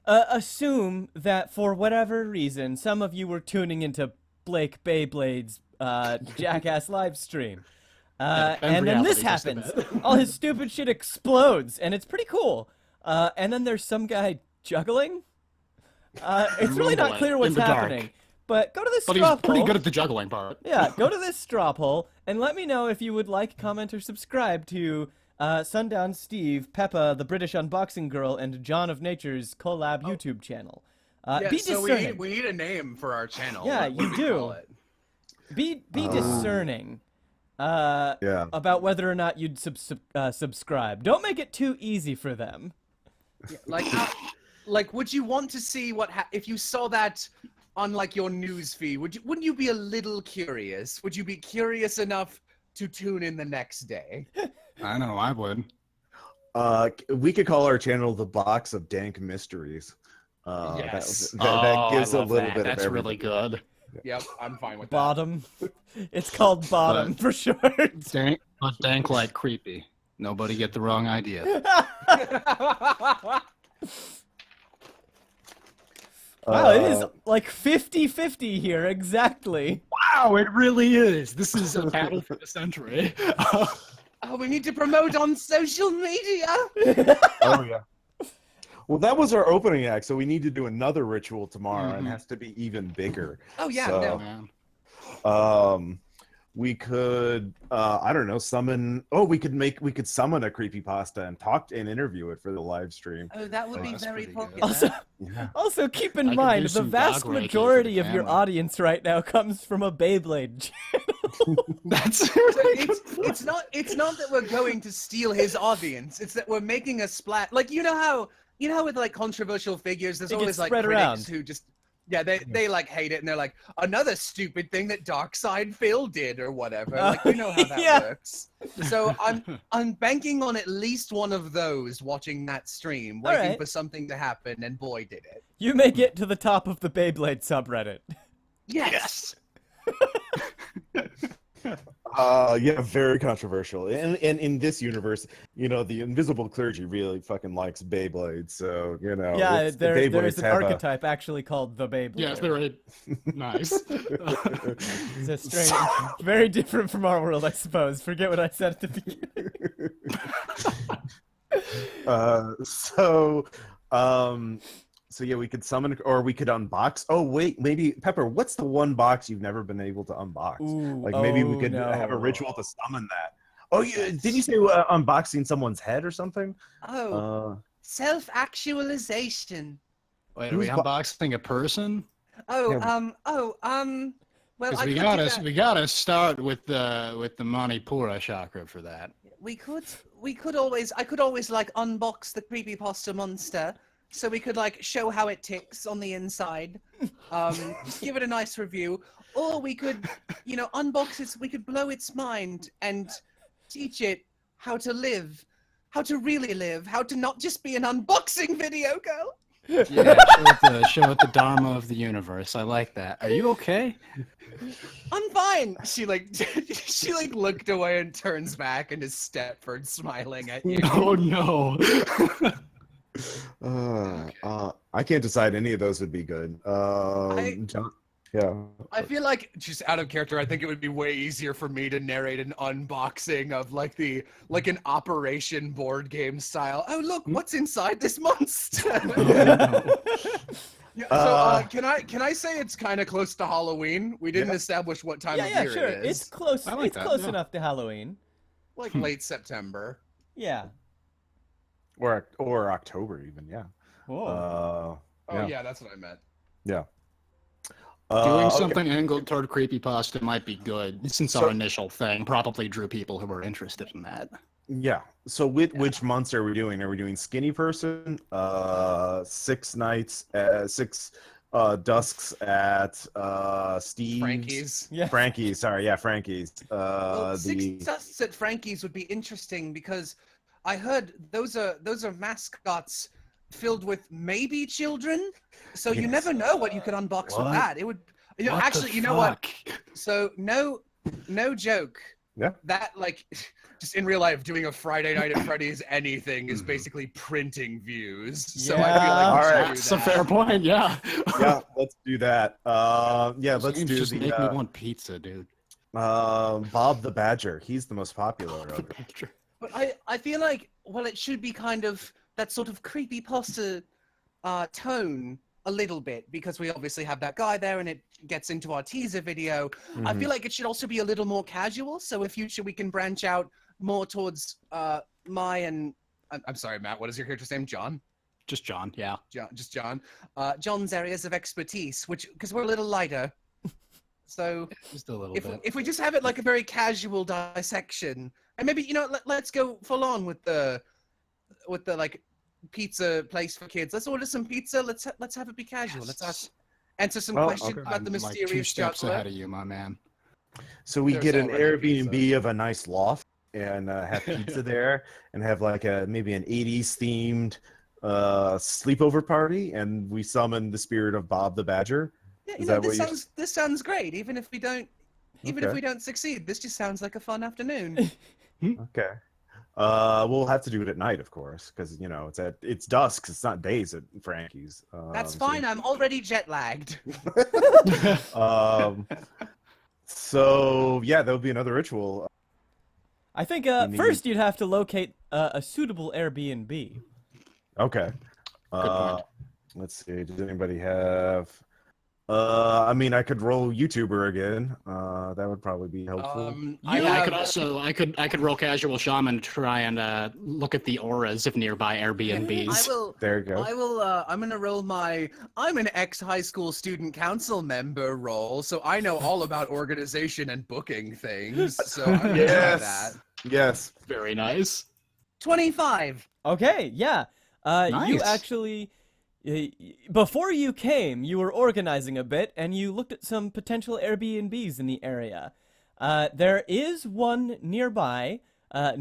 assume that for whatever reason, some of you were tuning into Blake Beyblade's Jackass live stream. And then this happens. All his stupid shit explodes, and it's pretty cool. And then there's some guy juggling. It's really not clear what's happening. But go to this straw poll. But he's pretty good at the juggling part. Yeah, go to this straw poll and let me know if you would like, comment, or subscribe to Sundown Steve, Peppa, the British Unboxing Girl, and John of Nature's collab YouTube channel. Be so discerning. we need a name for our channel. Yeah, What you we do. call it? Be discerning about whether or not you'd subscribe. Don't make it too easy for them. Yeah, like, would you want to see if you saw that on like your news feed? Wouldn't you be a little curious? Would you be curious enough to tune in the next day? I know, I would. We could call our channel the Box of Dank Mysteries. Yes. That gives a little bit of That's everything. really good. Yep, I'm fine with Bottom. It's called Bottom for short. Dank like creepy. Nobody get the wrong idea. that. Wow, it is like 50-50 here, exactly. Wow, it really is. This is a battle for the century. Oh, we need to promote on social media. Oh yeah. Well, that was our opening act, so we need to do another ritual tomorrow, and it has to be even bigger. Oh yeah, So, no. We could, I don't know, summon. Oh, we could summon a creepypasta and interview it for the live stream. Oh, that would be that's very pretty good. popular. Also, keep I in could mind, do the some vast dog raking for majority the of your family. audience right now comes from a Beyblade channel. That's It's not that we're going to steal his audience. It's that we're making a splat. Like you know how with like controversial figures, there's It always gets like spread critics around. who just they like hate it and they're like another stupid thing that Darkside Phil did or whatever. Like you know how that Yeah. works. So I'm banking on at least one of those watching that stream, waiting Alright. for something to happen, and boy did it. You may get to the top of the Beyblade subreddit. Yes. Yeah, very controversial. And in this universe, the invisible clergy really fucking likes Beyblade, so Yeah, the there is Beyblades an have a- archetype actually called the Beyblade. yes, they're right. Nice. It's a strange, very different from our world, I suppose. Forget what I said at the beginning. So yeah, we could summon or we could unbox. Oh wait, maybe Pepper, what's the one box you've never been able to unbox? Ooh, Like maybe we oh, could no. have a ritual to summon that. Oh yeah, did you say unboxing someone's head or something? Oh, self-actualization. Wait, are we Who's bo- unboxing a person? Oh, Yeah. Well, Because I we could do gotta that. we gotta start with the Manipura chakra for that. We could always, I could always like unbox the creepypasta monster, so we could like show how it ticks on the inside, just give it a nice review, or we could, unbox it. We could blow its mind and teach it how to live, how to really live, how to not just be an unboxing video, girl. Yeah, show it the dharma of the universe. I like that. Are you okay? I'm fine. She looked away and turns back and is Stepford smiling at you. Oh no. I can't decide any of those would be good. John, yeah. I feel like, just out of character, I think it would be way easier for me to narrate an unboxing of like an Operation board game style. Oh look, what's inside this monster? Yeah, so can I say it's kind of close to Halloween? We didn't establish what time of Yeah, year sure. it is. It's close. I like It's that, close yeah. enough to Halloween. Like late September. Yeah. Or October even, yeah. Whoa. Oh yeah, that's what I meant. Yeah. Doing Okay. something angled toward creepypasta might be good, since our initial thing probably drew people who were interested in that. Yeah. So which months are we doing? Are we doing Skinny Person? 6 nights, 6 dusks at Steve's. Frankie's. Yeah. Frankie's. Sorry, yeah, Frankie's. Well, 6 dusts at Frankie's would be interesting because I heard those are mascots filled with maybe children, so you Yes. never know what you could unbox with What? that. It would, What the actually, you know what? fuck? So no joke. that like just in real life doing a Friday night at Freddy's anything is basically printing views. So I feel like Yeah. we should Alright. do That's a that. fair point. Yeah. Yeah, let's do that. Yeah, Those let's games do just make me the want pizza, dude. Bob the Badger. He's the most popular of it. But I feel like, well, it should be kind of that sort of creepypasta tone a little bit, because we obviously have that guy there and it gets into our teaser video. I feel like it should also be a little more casual, so in future we can branch out more towards my and... I'm sorry, Matt, what is your character's name? John? Just John, yeah. Just John. John's areas of expertise, because we're a little lighter. So Just a little if bit. if we just have it like a very casual dissection, and maybe, you know, let's go full on with the like pizza place for kids. Let's order some pizza. Let's have it be casual. Let's answer some questions okay. about the I'm like 2 mysterious steps juggler. ahead of you, my man. So we There's get an already Airbnb of a nice loft and have pizza there, and have like maybe an 80s themed sleepover party, and we summon the spirit of Bob the Badger. Yeah, Is you know, that what you're... this sounds great. Even if we don't succeed, this just sounds like a fun afternoon. Okay. We'll have to do it at night, of course, because you know it's dusk. It's not days at Frankie's. That's fine. I'm already jet lagged. So yeah, that would be another ritual. I think need- first you'd have to locate a suitable Airbnb. Okay. point. Let's see. Does anybody have? I mean, I could roll YouTuber again. That would probably be helpful. I could roll casual shaman to try and look at the auras of nearby Airbnbs. There you go. I'm gonna roll I'm an ex-high school student council member role, so I know all about organization and booking things. So I'm gonna try that. Yes. Very nice. 25. Okay, yeah. You Nice. actually, before you came, you were organizing a bit, and you looked at some potential Airbnbs in the area. There is one nearby that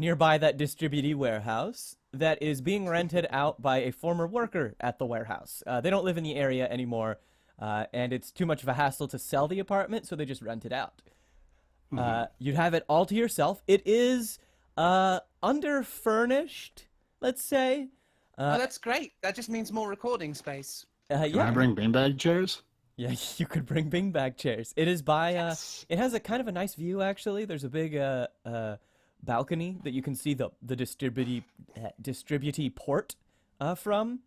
distributee warehouse that is being rented out by a former worker at the warehouse. They don't live in the area anymore, and it's too much of a hassle to sell the apartment, so they just rent it out. You'd have it all to yourself. It is underfurnished, let's say. Oh, that's great. That just means more recording space. Can I Yeah. bring beanbag chairs? Yeah, you could bring beanbag chairs. It is by Yes. it has a kind of a nice view actually. There's a big balcony that you can see the distributee port from.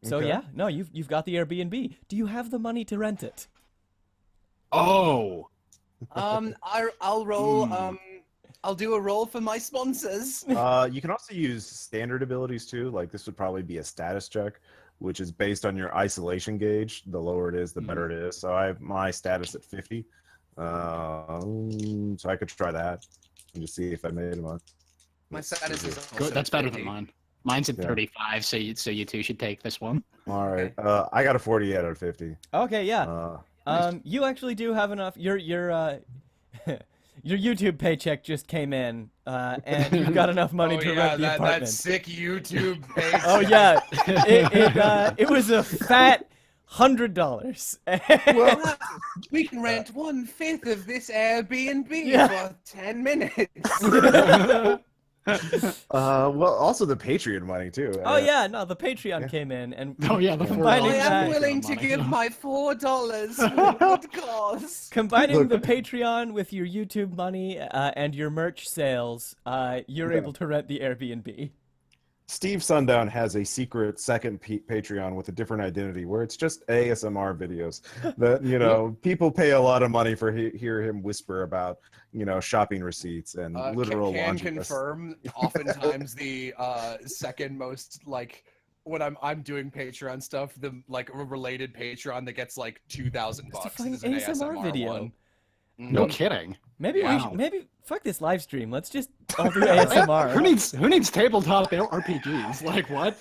So Okay. yeah, no, you've got the Airbnb. Do you have the money to rent it? Oh. I'll roll. I'll do a roll for my sponsors. You can also use standard abilities too. Like this would probably be a status check, which is based on your isolation gauge. The lower it is, the better it is. So I have my status at 50. So I could try that and just see if I made it on. My status is also Good. That's better 50. than mine. Mine's at Yeah. 35, so you two should take this one. All right. I got a 40 out of 50. Okay, yeah. You actually do have enough. Your your YouTube paycheck just came in, and you've got enough money to rent the apartment. that sick YouTube page. Oh yeah, it was a fat $100. Well, we can rent 1/5 of this Airbnb Yeah. for 10 minutes. Well, also the Patreon money too. Oh yeah, no, the Patreon came in, and Oh yeah, the Combining I that- am willing to give my $4 for a good cause. combining the Patreon with your YouTube money and your merch sales, you're able to rent the Airbnb. Steve Sundown has a secret second Patreon with a different identity where it's just ASMR videos that, you know, people pay a lot of money for hear him whisper about, you know, shopping receipts and literal can laundry lists. confirm. Oftentimes, the second most like when I'm doing Patreon stuff, the like related Patreon that gets like $2,000 It's a fucking is an ASMR video. one. No kidding. Maybe we Wow. should, maybe fuck this live stream. Let's just all do ASMR. Who needs tabletop RPGs? Like what?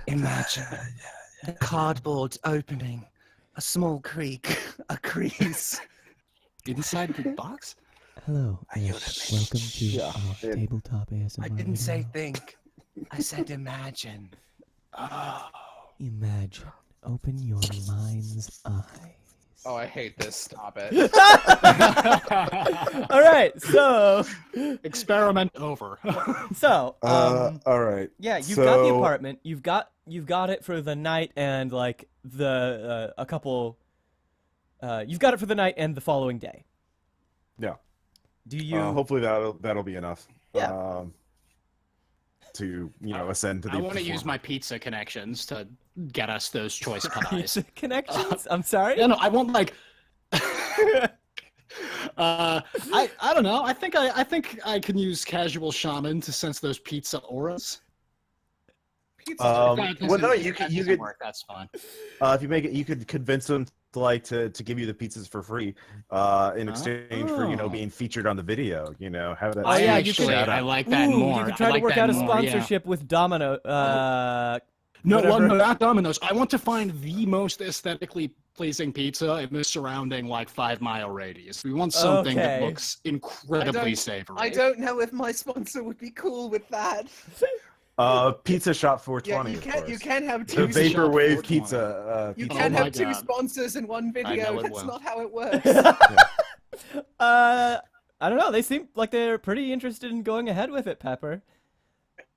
Imagine a cardboard opening, a small creek, a crease. Inside the box? Hello, welcome to Yeah. Tabletop ASMR. I didn't say think. I said imagine. Imagine. Open your mind's eye. Oh, I hate this. Stop it. All right, so Experiment over. All right. yeah, you've got the So- apartment. You've got it for the night and like the a couple. You've got it for the night and the following day. Yeah. Do you? Hopefully that'll be enough. Yeah. To ascend to the. I want to use my pizza connections to get us those choice pies. Pizza connections. I'm sorry. No, I want like. I don't know. I think I can use casual shaman to sense those pizza auras. Well, no, you could. Work. That's fine. If you make it, you could convince them to give you the pizzas for free, in exchange for being featured on the video. Have that. Oh, yeah, sweet you can- shout I out. like that Ooh, more. you can I try to like work that out a more, yeah. sponsorship with Domino. No, whatever. no, not Domino's. I want to find the most aesthetically pleasing pizza in the surrounding 5-mile radius. We want something that Okay. looks incredibly savory. I don't know if my sponsor would be cool with that. Pizza Shop Yeah, 420. you of can't. course. You can't have The two. Pizza Shop vaporwave 420. pizza. You pizza can't Oh my have two God. sponsors in one know video. it That's will. not how it works. I don't know. They seem like they're pretty interested in going ahead with it, Pepper.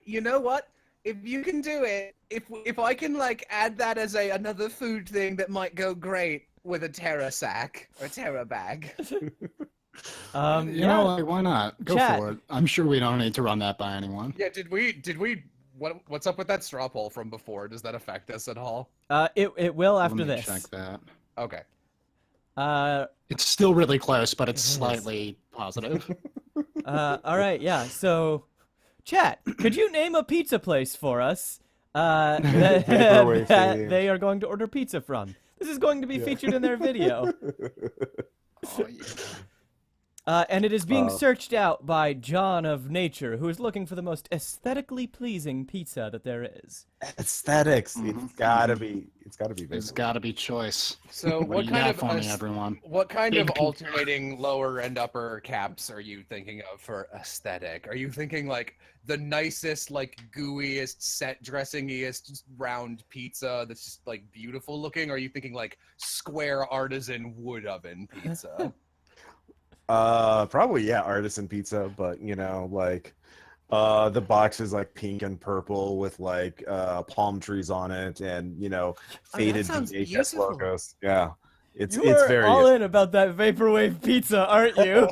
You know what? If you can do it, if I can add that as another food thing that might go great with a Terra sack or a Terra bag. You know, why not? Go Chat. for it. I'm sure we don't need to run that by anyone. Yeah, did we? What's up with that straw poll from before? Does that affect us at all? It will after Let me this. check that. Okay. It's still really close, but it's slightly positive. All right, yeah. So, chat, could you name a pizza place for us Vaporwave that theme. they are going to order pizza from? This is going to be featured in their video. Oh, yeah. And it is being searched out by John of Nature, who is looking for the most aesthetically pleasing pizza that there is. Aesthetics. It's gotta be. It's gotta be. There's Vaporwave. got to be choice. So What what do you kind got of for me, everyone? what kind Big of pizza. alternating lower and upper caps are you thinking of for aesthetic? Are you thinking the nicest, gooeyest, set dressingiest round pizza that's just beautiful looking? Or are you thinking square artisan wood oven pizza? Probably artisan pizza, but the box is pink and purple with palm trees on it, and faded sounds VHS beautiful. logos. Yeah, it's You're very. all in about that vaporwave pizza, aren't you?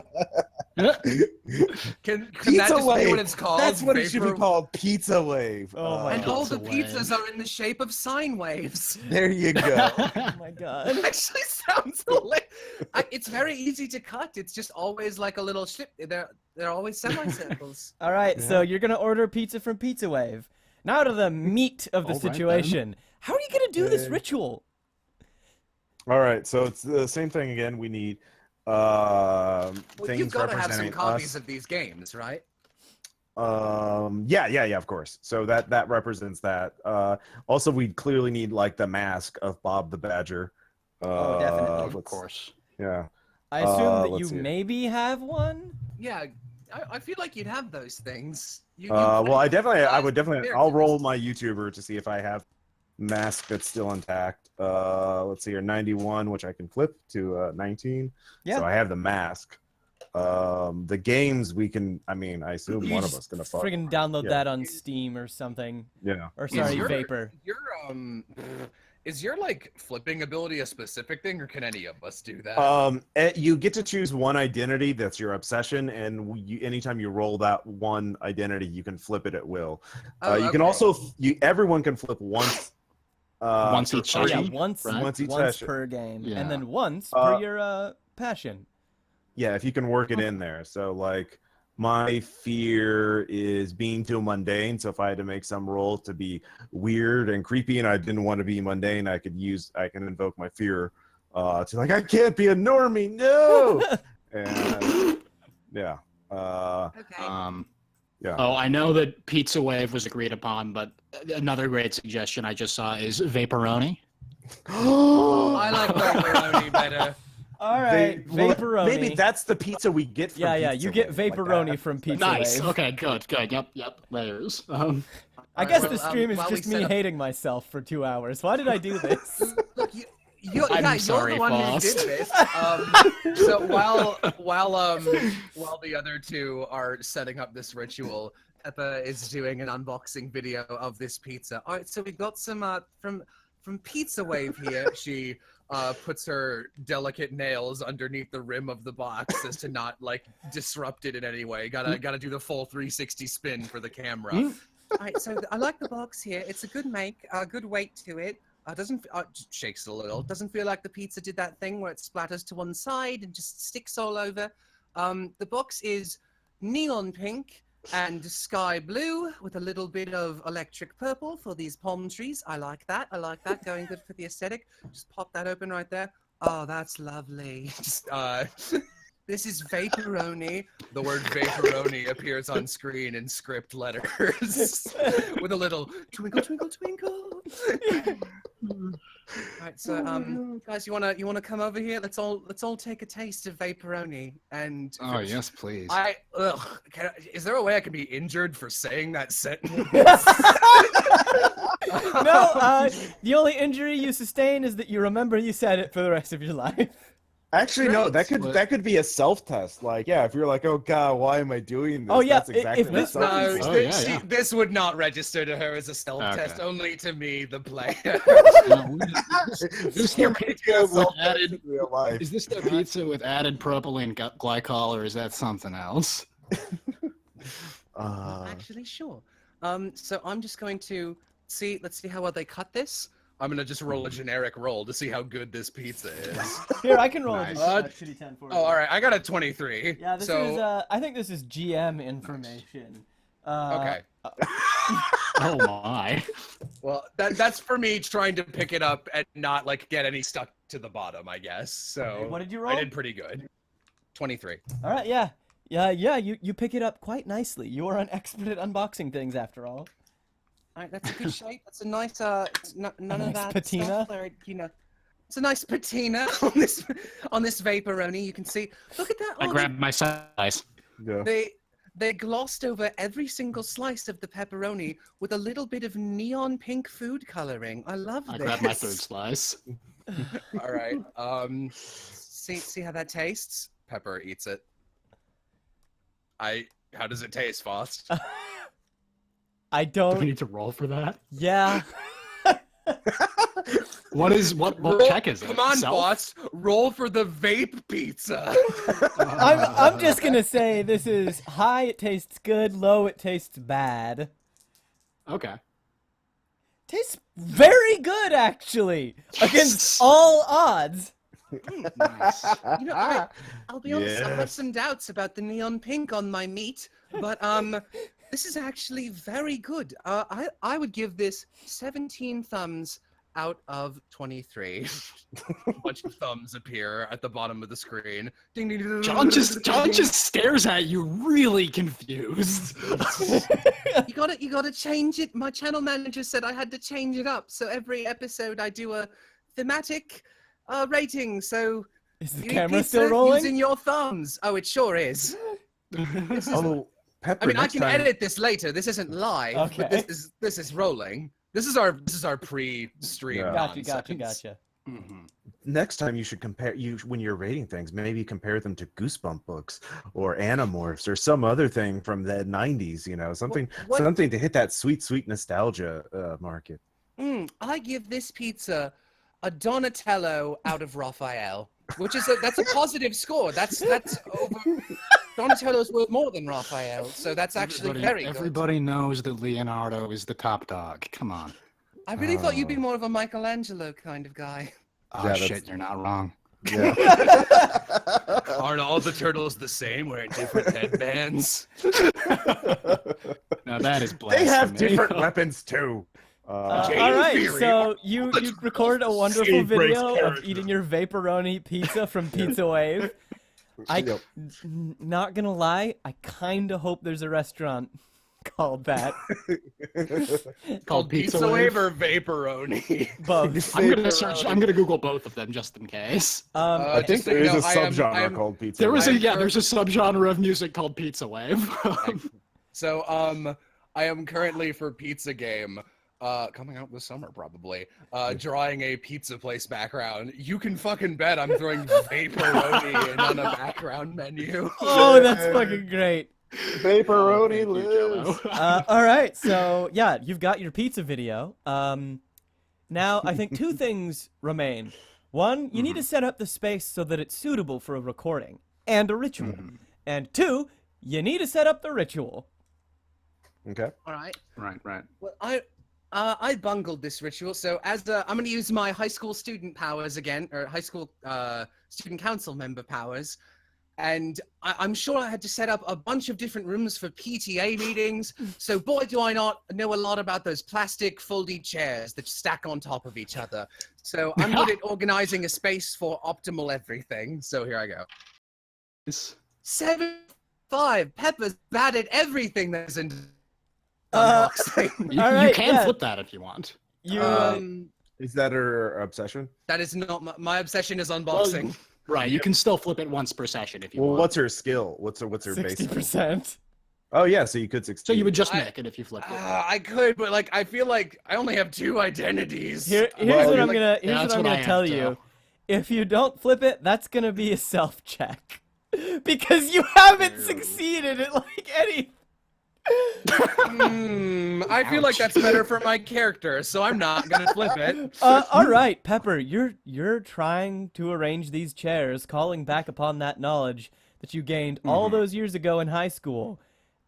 Can Pizza that just be wave. what it's called? That's what it should be Vapor- called. Pizza wave. Oh my And all the Pizza pizzas are in the shape of sine waves. There you go. Oh my god. It actually sounds like it's very easy to cut. It's just always like a little strip. They're always semicircles. All right, so Yeah. you're gonna order pizza from Pizza Wave. Now to the meat of the All right, then. situation. How are you gonna do this Yeah. ritual? All right, so it's the same thing again. We need Well, things you've got to have some representing copies us. of these games, right? Yeah, of course. So that represents that. Also, we clearly need the mask of Bob the Badger. Oh, definitely. Of let's- course. Yeah. I assume that let's you see. maybe have one. Yeah, I feel like you'd have those things. Well, I would definitely. There, I'll roll Chris. my YouTuber to see if I have mask that's still intact. Let's see here, 91, which I can flip to 19. Yeah. So I have the mask. The games we can. I assume You one of just us gonna fuck. Friggin' download Yeah. that on Steam or something. Yeah. Or sorry, your- Vapor. Is your flipping ability a specific thing, or can any of us do that? You get to choose one identity that's your obsession, and anytime you roll that one identity, you can flip it at will. Oh, You can okay. also everyone can flip once. Once per each Oh, yeah, session. party. once right? Once each once session. per game, Yeah. and then once Uh, per your passion. Yeah, if you can work it in there. So my fear is being too mundane. So if I had to make some role to be weird and creepy, and I didn't want to be mundane, I can invoke my fear to I can't be a normie, no. And yeah, Okay. yeah. Oh, I know that Pizza Wave was agreed upon, but another great suggestion I just saw is Vaporoni. I like pepperoni better. All right, Well, Vaporoni. Maybe that's the pizza we get from yeah, Pizza you get Wave, like Vaporoni that. from Pizza Nice. Wave. Okay, good. Yep. Layers. I guess Well, the stream is while we just set me up- hating myself for 2 hours. Why did I do this? Look, I'm sorry, you're the one Faust. who did this. So while the other two are setting up this ritual, Peppa is doing an unboxing video of this pizza. All right, so we got some from Pizza Wave here. She puts her delicate nails underneath the rim of the box as to not like disrupt it in any way. Gotta do the full 360 spin for the camera. All right, so I like the box here. It's a good make, good weight to it. Doesn't shakes a little. Doesn't feel like the pizza did that thing where it splatters to one side and just sticks all over. The box is neon pink and sky blue with a little bit of electric purple for these palm trees. I like that. Going good for the aesthetic. Just pop that open right there. Oh, that's lovely. Just, this is Vaporoni. The word Vaporoni appears on screen in script letters with a little twinkle, twinkle, twinkle. All right, so guys, you wanna come over here? Let's all take a taste of Vaporoni. And Oh yes, please. is there a way I can be injured for saying that sentence? No, the only injury you sustain is that you remember you said it for the rest of your life. Actually, no. Great. That could be a self-test. Like, yeah, if you're like, oh god, why am I doing this? Oh, yeah, That's exactly if what this- self-test No, is. Oh, yeah. this would not register to her as a stealth Okay. test, only to me, the player. Is this their pizza with added? Real life. Is this their pizza with added propylene glycol, or is that something else? Actually, sure. So I'm just going to see. Let's see how well they cut this. I'm gonna just roll a generic roll to see how good this pizza is. Here, I can roll Nice. a shitty 10 for you. Oh, all right, I got a 23. Yeah, this so, is. I think this is GM information. Okay. Oh my! Well, that's for me trying to pick it up and not like get any stuck to the bottom, I guess. So What did you roll? I did pretty good. 23. All right, yeah. You pick it up quite nicely. You are an expert at unboxing things, after all. All right, that's a good shape. That's a nice none nice of that patina? stuff where, it's a nice patina on this Vaporoni. You can see. Look at that. I Oh, grabbed my slice. Yeah. They glossed over every single slice of the pepperoni with a little bit of neon pink food coloring. I love I this. grabbed my third slice. All right. See how that tastes? Pepper eats it. How does it taste, Faust? I Do we don't. need to roll for that? Yeah. What check is it? Come on, Self? boss. Roll for the vape pizza. I'm just gonna say this is high. It tastes good. Low. It tastes bad. Okay. Tastes very good, actually, against all odds. Nice. I'll be honest. I Yeah. have some doubts about the neon pink on my meat, but this is actually very good. I would give this 17 thumbs out of 23. A bunch of thumbs appear at the bottom of the screen. Ding, ding, ding, ding, John ding, just ding, ding. stares at you, really confused. You gotta change it. My channel manager said I had to change it up. So every episode I do a thematic rating. So Is the you eat camera pizza still rolling? using your thumbs. Oh, it sure is. Oh, Pepper. I mean, I next can time, edit this later. This isn't live, but Okay. this is rolling. This is our pre-stream. Yeah. Gotcha. nonsense. Mhm. Next time you should compare when you're rating things. Maybe compare them to Goosebump books or Animorphs or some other thing from the '90s. Something What- something to hit that sweet nostalgia market. I give this pizza a Donatello out of Raphael, which is that's a positive score. That's over. Donatello's worth more than Raphael, so that's actually very good. Everybody knows that Leonardo is the top dog. Come on. I really thought you'd be more of a Michelangelo kind of guy. Oh Yeah, that's- shit, you're not wrong. Yeah. Aren't all the turtles the same, wearing different headbands? Now that is They blasphemy. have different weapons too. Jane All right, Theory. so you recorded a wonderful Steve Briggs' video of character. eating your Vaporoni pizza from Pizza Wave. Yep. Not gonna lie, I kind of hope there's a restaurant called that. Called Pizza Pizza Wave. Wave or Vaporoni? Both. I'm gonna search. I'm gonna Google both of them just in case. I think Just so there you is know, a subgenre I am- called pizza. There was I'm there's a subgenre of music called Pizza Wave. So I am currently for Pizza Game Coming out this summer probably. Drawing a pizza place background. You can fucking bet I'm throwing vaporoni in on a background menu. Oh, that's fucking great. Vaporoni Thank you, Jello. lives. All right, so yeah, you've got your pizza video. Now I think two things remain. One, you need to set up the space so that it's suitable for a recording and a ritual. And two, you need to set up the ritual. Okay. All right. Right. Well, I bungled this ritual, so as I'm going to use my high school student powers again, or high school student council member powers, and I'm sure I had to set up a bunch of different rooms for PTA meetings. So boy, do I not know a lot about those plastic foldy chairs that stack on top of each other. So I'm good at organizing a space for optimal everything. So here I go. 7-5. Pepper's bad at everything that's in unboxing. You, All you right, can yeah. flip that if you want. You Is that her obsession? That is not my obsession is unboxing. Right, you can still flip it once per session if you Well, want. what's her skill? What's her base? 60%. Oh yeah, so you could succeed. So you would just make it if you flipped it. I could, but like I feel like I only have 2 identities. Here's Well, what I'm like- gonna Yeah, that's what I tell have, you. too. If you don't flip it, that's gonna be a self check because you haven't Ew. succeeded at like any. I feel like that's better for my character, so I'm not gonna flip it. All right, Pepper, you're trying to arrange these chairs, calling back upon that knowledge that you gained all those years ago in high school,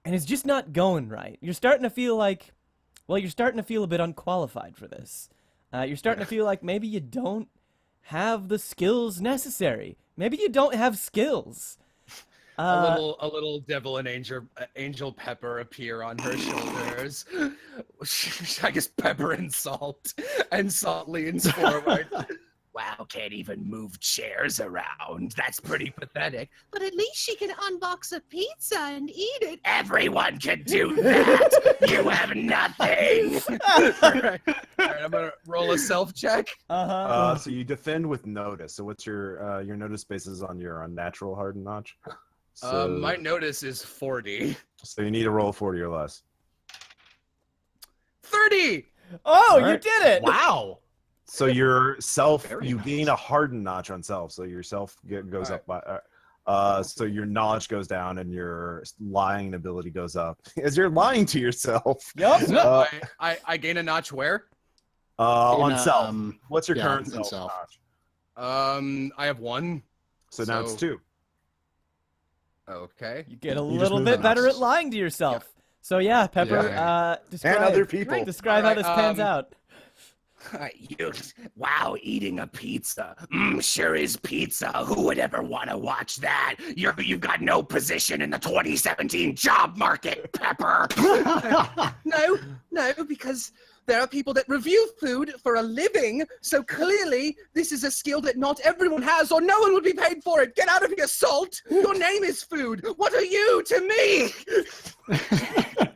and it's just not going right. You're starting to feel like, well, you're starting to feel a bit unqualified for this. You're starting to feel like maybe you don't have the skills necessary. Maybe you don't have skills. A little devil and angel Pepper appear on her shoulders. I guess Pepper and Salt leans forward. Wow, can't even move chairs around. That's pretty pathetic. But at least she can unbox a pizza and eat it. Everyone can do that. You have nothing. All right, I'm gonna roll a self check. So you defend with notice. So what's your notice basis on your unnatural hardened notch? So, My notice is 40. so you need to roll 40 or less. 30. Oh, you Alright. did it! Wow. So your self, Very you nice. gain a hardened notch on self. So your self goes up by. So your knowledge goes down and your lying ability goes up as you're lying to yourself. Yep. Uh, I gain a notch where? On In, self. What's your yeah, current in self, self. I notch? have 1. So now it's So- 2. Okay. You get a You just little move bit the better at notches. lying to yourself. So yeah, Pepper, Yeah. describe, And other people. describe how Alright, this pans out. Wow, eating a pizza. Sure is pizza. Who would ever want to watch that? You've got no position in the 2017 job market, Pepper. No, because there are people that review food for a living, so clearly this is a skill that not everyone has, or no one would be paid for it. Get out of here, Salt! Your name is food. What are you to me?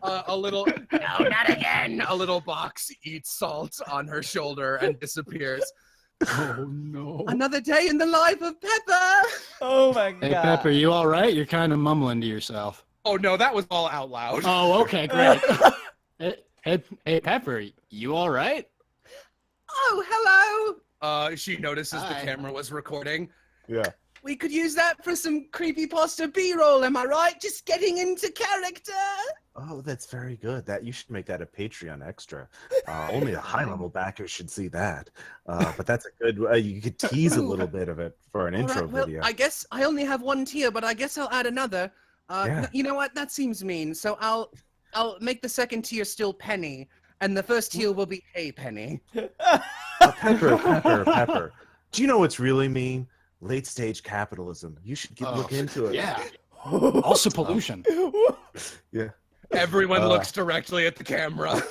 A little, no, not again. A little box eats Salt on her shoulder and disappears. Oh no. Another day in the life of Pepper. Oh my god. Hey Pepper, you all right? You're kind of mumbling to yourself. Oh no, that was all out loud. Oh, okay, great. hey, Pepper, you all right? Oh, hello. She notices the Hi. camera was recording. Yeah. We could use that for some creepypasta B-roll, am I right? Just getting into character. Oh, that's very good. That you should make that a Patreon extra. Only a high-level backer should see that. But that's a good. You could tease a little bit of it for an All intro right, well, video. I guess I only have 1 tier, but I guess I'll add another. Yeah. You know what? That seems mean. So I'll make the second tier still penny, and the first tier will be a penny. Pepper. Do you know what's really mean? Late-stage capitalism. You should look into it. Yeah. Also pollution. Yeah. Everyone looks directly at the camera.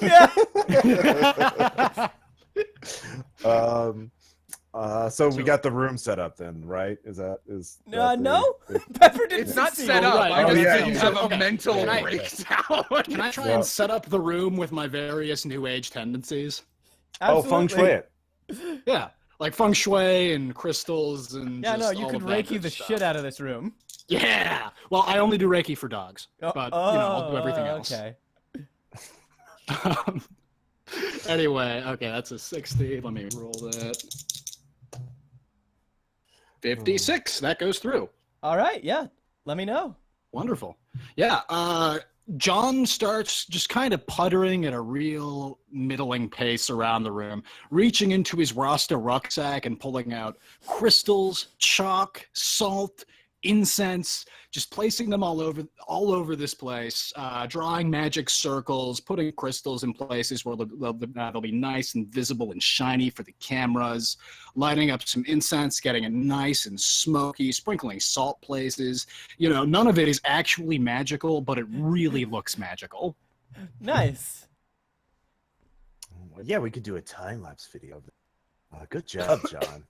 So we got the room set up then, right? Is that No, Pepper didn't It's not succeed. set up. Right. I Oh, just yeah, said you you have said- a okay. mental Can I- breakdown. Can I try Well- and set up the room with my various new age tendencies? Oh, feng shui it. Yeah, like feng shui and crystals and Yeah, no, just you all could of that Reiki good the stuff. shit out of this room. Yeah. Well, I only do Reiki for dogs, but you know, I'll do everything else. Okay. Anyway, okay, that's a 60. Let me roll that. 56. That goes through. All right, yeah. Let me know. Wonderful. Yeah, John starts just kind of puttering at a real middling pace around the room, reaching into his Rasta rucksack and pulling out crystals, chalk, salt, incense, just placing them all over this place, drawing magic circles, putting crystals in places where they'll be nice and visible and shiny for the cameras, lighting up some incense, getting it nice and smoky, sprinkling salt places. You know, none of it is actually magical, but it really looks magical. Nice. Yeah, we could do a time-lapse video. Good job, John.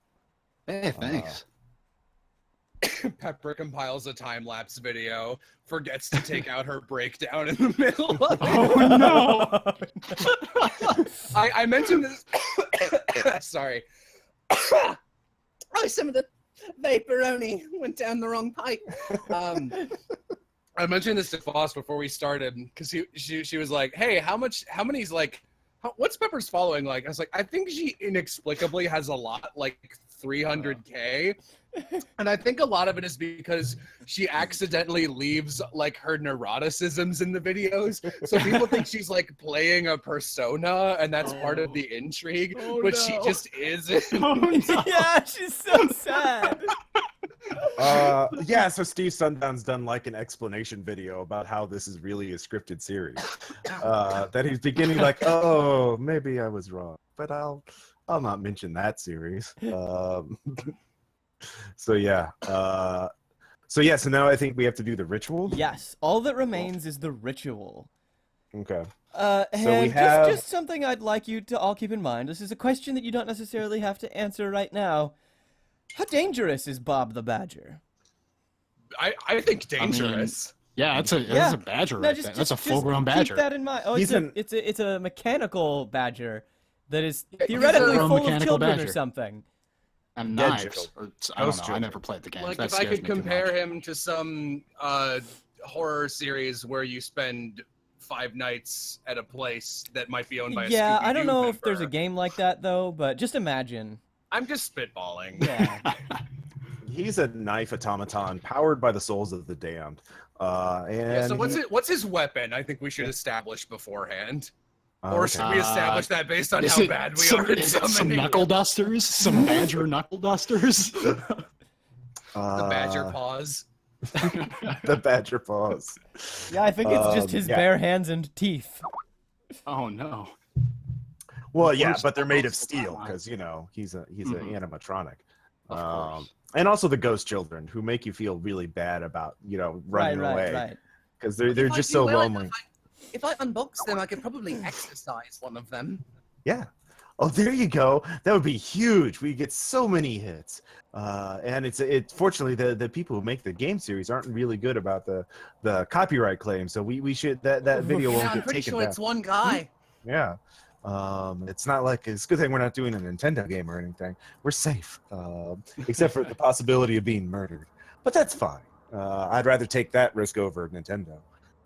Hey, thanks. Pepper compiles a time-lapse video, forgets to take out her breakdown in the middle of it. Oh, no. I mentioned this. Sorry. Oh, some of the vaporoni went down the wrong pipe. I mentioned this to Foss before we started because she was like, "Hey, what's Pepper's following like?" I was like, "I think she inexplicably has a lot, like 300K." And I think a lot of it is because she accidentally leaves like her neuroticisms in the videos. So people think she's like playing a persona and that's part of the intrigue, but she just isn't. Yeah, she's so sad. Yeah, so Steve Sundown's done like an explanation video about how this is really a scripted series. That he's beginning like, oh, maybe I was wrong, but I'll not mention that series. So now I think we have to do the ritual. Yes, all that remains is the ritual. Okay. And we have just something I'd like you to all keep in mind. This is a question that you don't necessarily have to answer right now. How dangerous is Bob the Badger? I think dangerous. Yeah, that's a badger right there. That's a full-grown badger. Keep that in mind. Oh, it's a mechanical badger that is He's theoretically a full of mechanical children or badger. something. And Dead knives. children. Or, I don't Ghost know. I children. never played the game. Like That if I scares could me too compare much. him to some horror series where you spend 5 nights at a place that might be owned by a Yeah, I don't Scooby-Doo know if there's a member. game like that though, but just imagine. I'm just spitballing. Yeah. He's a knife automaton powered by the souls of the damned. And Yeah, so what's his weapon? I think we should establish beforehand. Or okay. should we establish that based on Is how it bad we some, are at is it some summoning knuckle dusters? Some badger knuckle dusters? the badger paws? The badger paws. Yeah, I think it's just his yeah. bare hands and teeth. Oh no. Well, yeah, Worst but they're made of paws steel line. because he's an Mhm. animatronic. Of course. And also the ghost children who make you feel really bad about running away Right. because they're If I just do so well lonely. enough, if I unbox them, I could probably exercise one of them. Yeah. Oh, there you go. That would be huge. We get so many hits. And it's fortunately the people who make the game series aren't really good about the copyright claim. So we should that video Yeah, won't I'm get pretty taken sure down. it's one guy. Yeah. It's not like it's a good thing we're not doing a Nintendo game or anything. We're safe, except for the possibility of being murdered. But that's fine. I'd rather take that risk over Nintendo.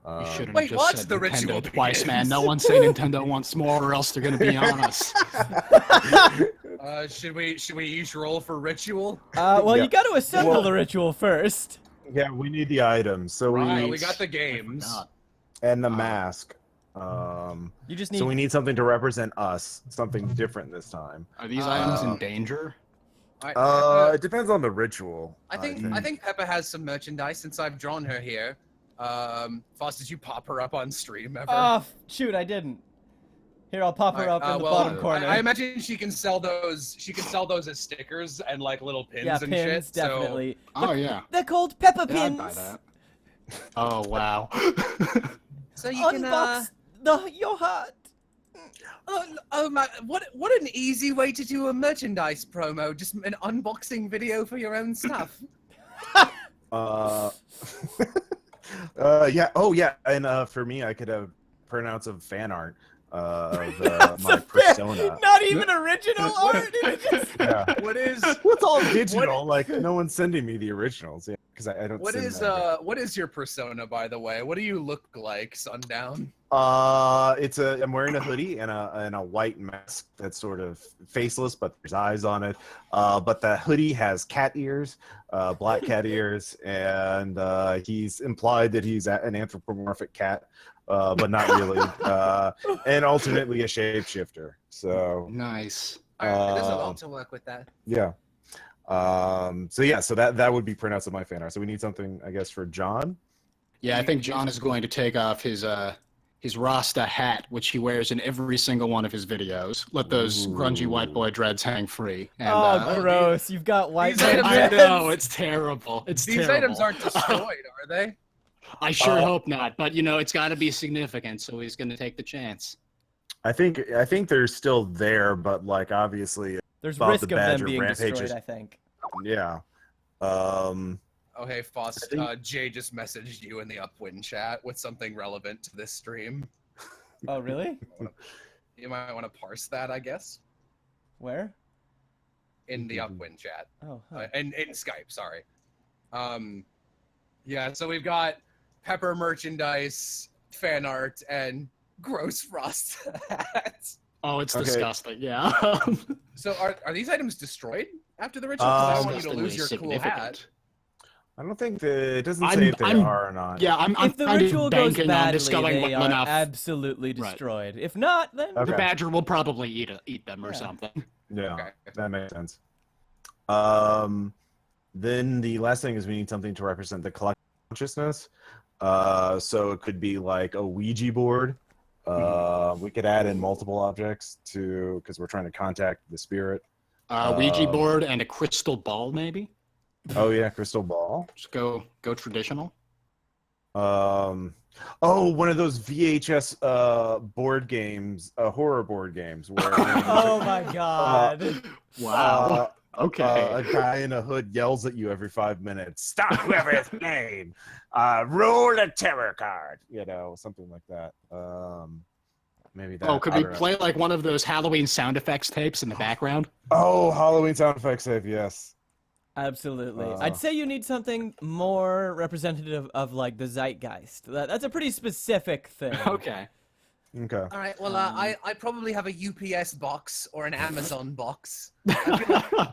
You shouldn't Wait, have just what's said the Nintendo ritual twice, begins? man. No one say Nintendo once more, or else they're gonna be on us. Should we each roll for ritual? Well, Yeah. you got to assemble Well- the ritual first. Yeah, we need the items. So Right, we we got the games. Not. and the mask. You just need. So we need something to represent us, something different this time. Are these items in Uh, danger? It depends on the ritual. I think Peppa has some merchandise since I've drawn her here. Foss, did you pop her up on stream ever? Oh, shoot, I didn't. Here, I'll pop her up in the well, bottom corner. I imagine she can sell those. She can sell those as stickers and like little pins yeah, and pins, shit. definitely. Oh yeah. They're called Peppa Yeah, I'd Pins. buy that. Oh wow. So you can Unbox your heart. oh my, what an easy way to do a merchandise promo, just an unboxing video for your own stuff. Yeah. Oh, yeah. And for me, I could have printouts of fan art of my persona. Not even original art. It's just... Yeah. What is What's all digital? Like no one's sending me the originals. Yeah, because I don't. what send is that. what is your persona, by the way? What do you look like, Sundown? I'm wearing a hoodie and a white mask that's sort of faceless, but there's eyes on it. But the hoodie has cat ears, black cat ears, and he's implied that he's an anthropomorphic cat, but not really, and alternately a shapeshifter. So Nice. All right, there's a lot to work with that. yeah. So that would be printouts of my fan art. So we need something, I guess, for John. Yeah, I think John is going to take off his Rasta hat, which he wears in every single one of his videos. Let those grungy white boy dreads hang free. And, Oh, gross! You've got white. These items I dreads. know, it's terrible. These items aren't destroyed, are they? I sure hope not, but it's got to be significant, so he's going to take the chance. I think they're still there, but like obviously, There's Bob risk the of them Badger being rampages. destroyed. I think. yeah. Oh, hey, Faust. Jay just messaged you in the Upwind chat with something relevant to this stream. Oh, really? You might want to parse that, I guess, Where? in the Upwind chat. Oh. Huh. In Skype, sorry. Yeah, so we've got Pepper merchandise, fan art, and gross frost hats. Oh, it's Okay. disgusting. Yeah. So are these items destroyed after the ritual? 'Cause I don't want you to Disgustingly lose your cool hat. significant. I don't think it doesn't say if they are or not. Yeah, I'm If the kind of ritual goes banking on badly, discovering they well are enough. absolutely Right. destroyed. If not, then Okay. The badger will probably eat them or Yeah. something. Yeah, Okay. that makes sense. Then the last thing is we need something to represent the collective consciousness. So it could be like a Ouija board. We could add in multiple objects because we're trying to contact the spirit. Ouija board and a crystal ball, maybe. Oh yeah, crystal ball. Just go traditional. One of those VHS board games, horror board games where oh my god. Wow. Okay. a guy in a hood yells at you every 5 minutes. Stop whoever his name. Roll a terror card. Something like that. Maybe that. Could I we don't know. play like one of those Halloween sound effects tapes in the background? Oh, Halloween sound effects tape. Yes. Absolutely. I'd say you need something more representative of like the zeitgeist. That's a pretty specific thing. Okay. Okay. All right. Well, I probably have a UPS box or an Amazon box. I feel like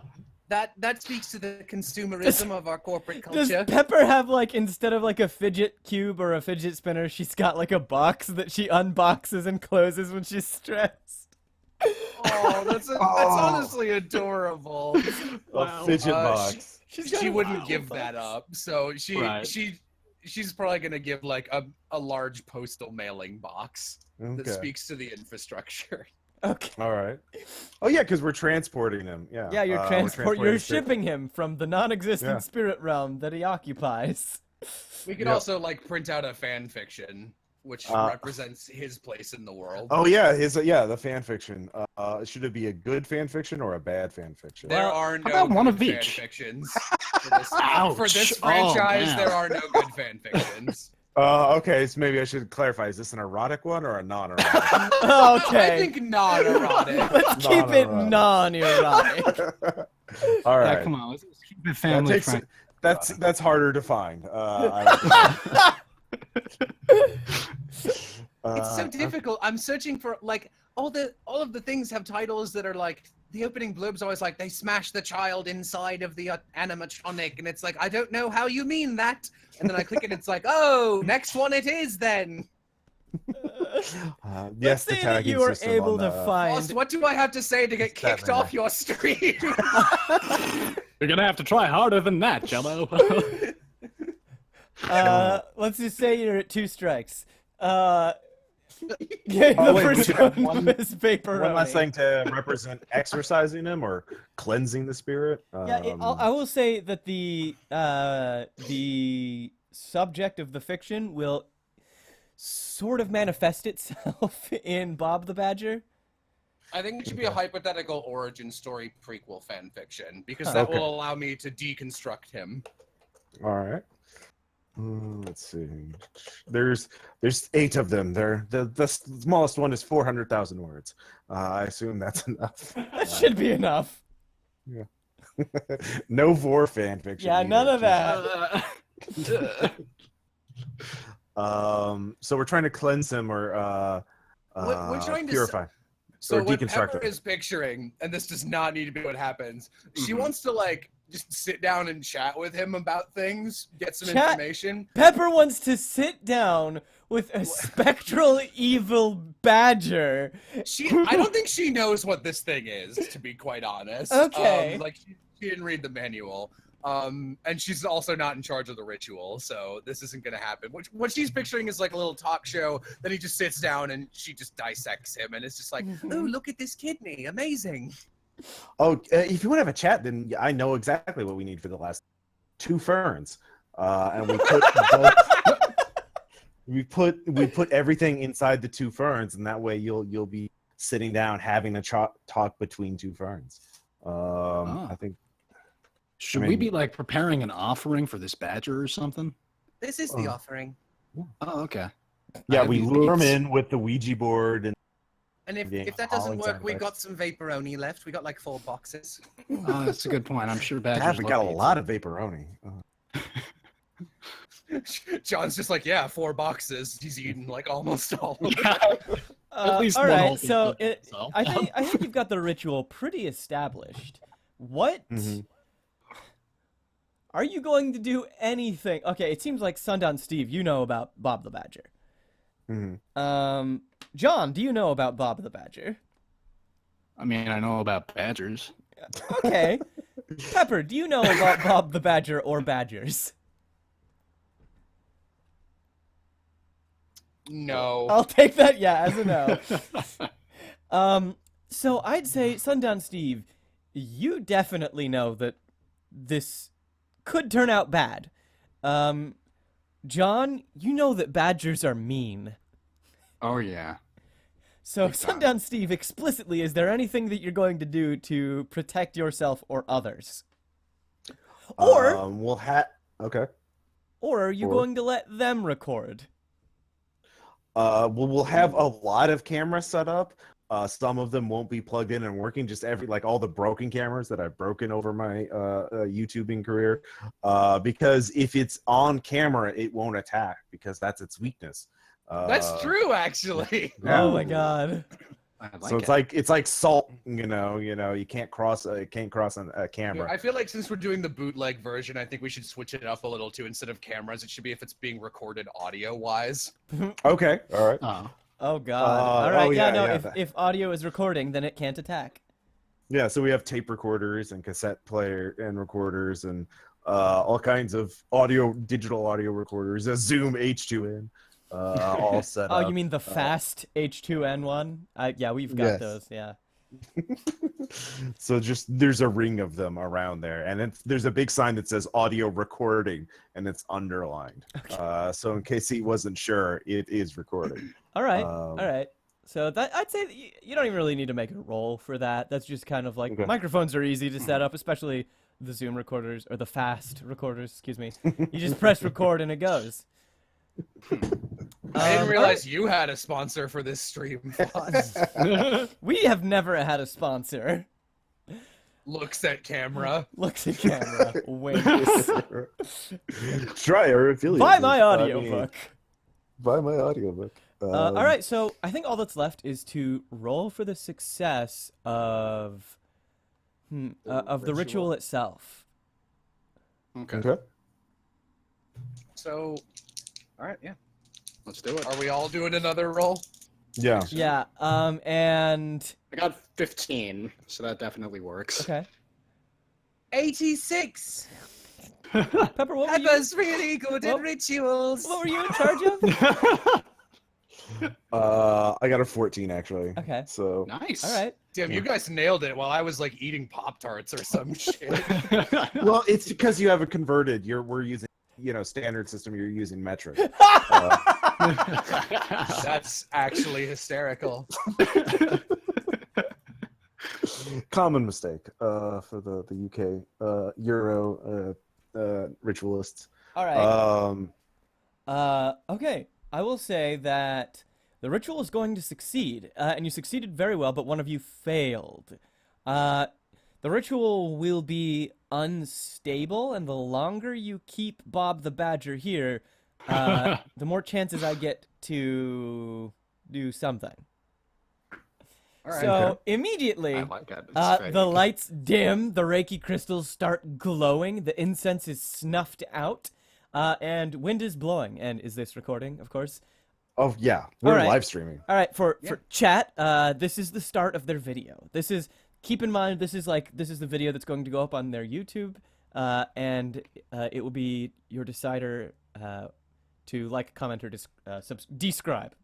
that speaks to the consumerism of our corporate Does culture. Pepper have like instead of like a fidget cube or a fidget spinner, she's got like a box that she unboxes and closes when she's stressed? Oh, that's honestly adorable. A fidget box. She wouldn't give that up, so she's probably gonna give like a large postal mailing box that Okay. speaks to the infrastructure. Okay. All right. Oh yeah, because we're transporting him. Yeah. Yeah, you're we're you're transporting shipping him from the non-existent Yeah. spirit realm that he occupies. We could Yep. also like print out a fan fiction which represents his place in the world. Oh yeah, the fan fiction. Should it be a good fan fiction or a bad fan fiction? There are no about one good of fan each? fictions. For this Ouch. franchise, Oh, there man. are no good fan fictions. Okay, so maybe I should clarify. Is this an erotic one or a non-erotic? Okay. I think non-erotic. Let's keep it Non-erotic. non-erotic. All Yeah, right. come on. Let's keep it That family takes, friendly. that's harder to find. I It's so difficult. I'm searching for like all of the things have titles that are like the opening blurb's always like they smash the child inside of the animatronic, and it's like I don't know how you mean that, and then I click it, it's like oh next one it is then. yes, Let's the say that tagging you were system able on to the- find. Ross, what do I have to say to get kicked Seven. off your stream? You're gonna have to try harder than that, Jello. Let's just say you're at 2 strikes. Yeah, Oh, the wait, we first should have one one- is paper. One last thing to represent exorcising him or cleansing the spirit. Yeah, I will say that the subject of the fiction will sort of manifest itself in Bob the Badger. I think it should be a hypothetical origin story prequel fan fiction because that Okay. will allow me to deconstruct him. All right. Let's see. There's 8 of them. The smallest one is 400,000 words. I assume that's enough. That should be enough. No vor fan fiction. Yeah, none either. of that. So we're trying to cleanse him or We're trying to purify. So Or what deconstruct Pepper it. is picturing, and this does not need to be what happens, she Mhm. wants to like just sit down and chat with him about things, get some Chat? information. Pepper wants to sit down with a spectral evil badger. I don't think she knows what this thing is, to be quite honest. Okay. Like she didn't read the manual. And she's also not in charge of the ritual, so this isn't gonna happen. What she's picturing is like a little talk show that he just sits down and she just dissects him, and it's just like, oh, look at this kidney, amazing. Oh, if you want to have a chat, then I know exactly what we need for the last 2 ferns. And we put we put everything inside the 2 ferns, and that way you'll be sitting down having a talk between 2 ferns. I think. Should we be like preparing an offering for this badger or something? This is the offering. Oh, okay. Yeah, have we these lure him beats. in with the Ouija board and. And Yeah, if that doesn't Holland's work, we sound got some vaporoni left. We got like 4 boxes. Oh, that's a good point. I'm sure badgers God, we got a love lot of vaporoni. John's just like, yeah, 4 boxes. He's eaten like almost all of pizza. it. At least all one whole right, so pizza, so. I think you've got the ritual pretty established. What Mhm. are you going to do? Anything? Okay, it seems like Sundown Steve, you know about Bob the Badger. Mhm. John, do you know about Bob the Badger? I mean, I know about badgers. Okay. Pepper, do you know about Bob the Badger or badgers? No. I'll take that, yeah, as a no. So I'd say, Sundown Steve, you definitely know that this could turn out bad. John, you know that badgers are mean. Oh, yeah. So, Big time. Sundown Steve, explicitly, is there anything that you're going to do to protect yourself or others? Or, Okay. or are you or- going to let them record? We'll have a lot of cameras set up. Some of them won't be plugged in and working. Just all the broken cameras that I've broken over my YouTubing career. Because if it's on camera, it won't attack because that's its weakness. That's true, actually. Oh my god. I like So it. it's like salt. You can't cross a camera. I feel like since we're doing the bootleg version, I think we should switch it up a little too. Instead of cameras, it should be if it's being recorded audio-wise. Okay. All right. Oh. Oh god. All right, oh, yeah, yeah, no, yeah. if audio is recording, then it can't attack. Yeah, so we have tape recorders and cassette player and recorders and all kinds of digital audio recorders, a Zoom H2N, all set Oh, up. you mean the fast H2N one? Yeah, we've got Yes. those, yeah. So there's a ring of them around there, and there's a big sign that says audio recording, and it's underlined. So in case he wasn't sure, it is recording. All right. Um, All right. So I'd say that you don't even really need to make a roll for that. That's just kind of like Okay. microphones are easy to set up, especially the Zoom recorders or the fast recorders, excuse me. You just press record and it goes. I didn't realize you had a sponsor for this stream. We have never had a sponsor. Looks at camera. Looks at camera. Wink. Try our affiliate. Buy link. my audiobook. Buy my audiobook. All right, so I think all that's left is to roll for the success of the ritual itself. Okay. Okay. So, All right, yeah. Let's do it. are we all doing another roll? Yeah. Yeah. And I got 15, so that definitely works. okay, 86. Pepper, what were you? Pepper's really good Well, at rituals. What were you in charge of? I got a 14 actually. Okay. So Nice. All right. Damn, you guys nailed it while I was like eating Pop-Tarts or some shit. well, it's because you haven't converted. We're using standard system. You're using metric. That's actually hysterical. Common mistake for the UK Euro ritualists. All right. Okay. I will say that the ritual is going to succeed, and you succeeded very well, but one of you failed. The ritual will be unstable, and the longer you keep Bob the Badger here, the more chances I get to do something. All right. So immediately, I like it. It's fake. the lights dim, the Reiki crystals start glowing, the incense is snuffed out, and wind is blowing. And is this recording, of course? Oh yeah, we're All right. live streaming. All right, for chat, this is the start of their video. Keep in mind, this is the video that's going to go up on their YouTube, and it will be your decider to like, comment, or describe.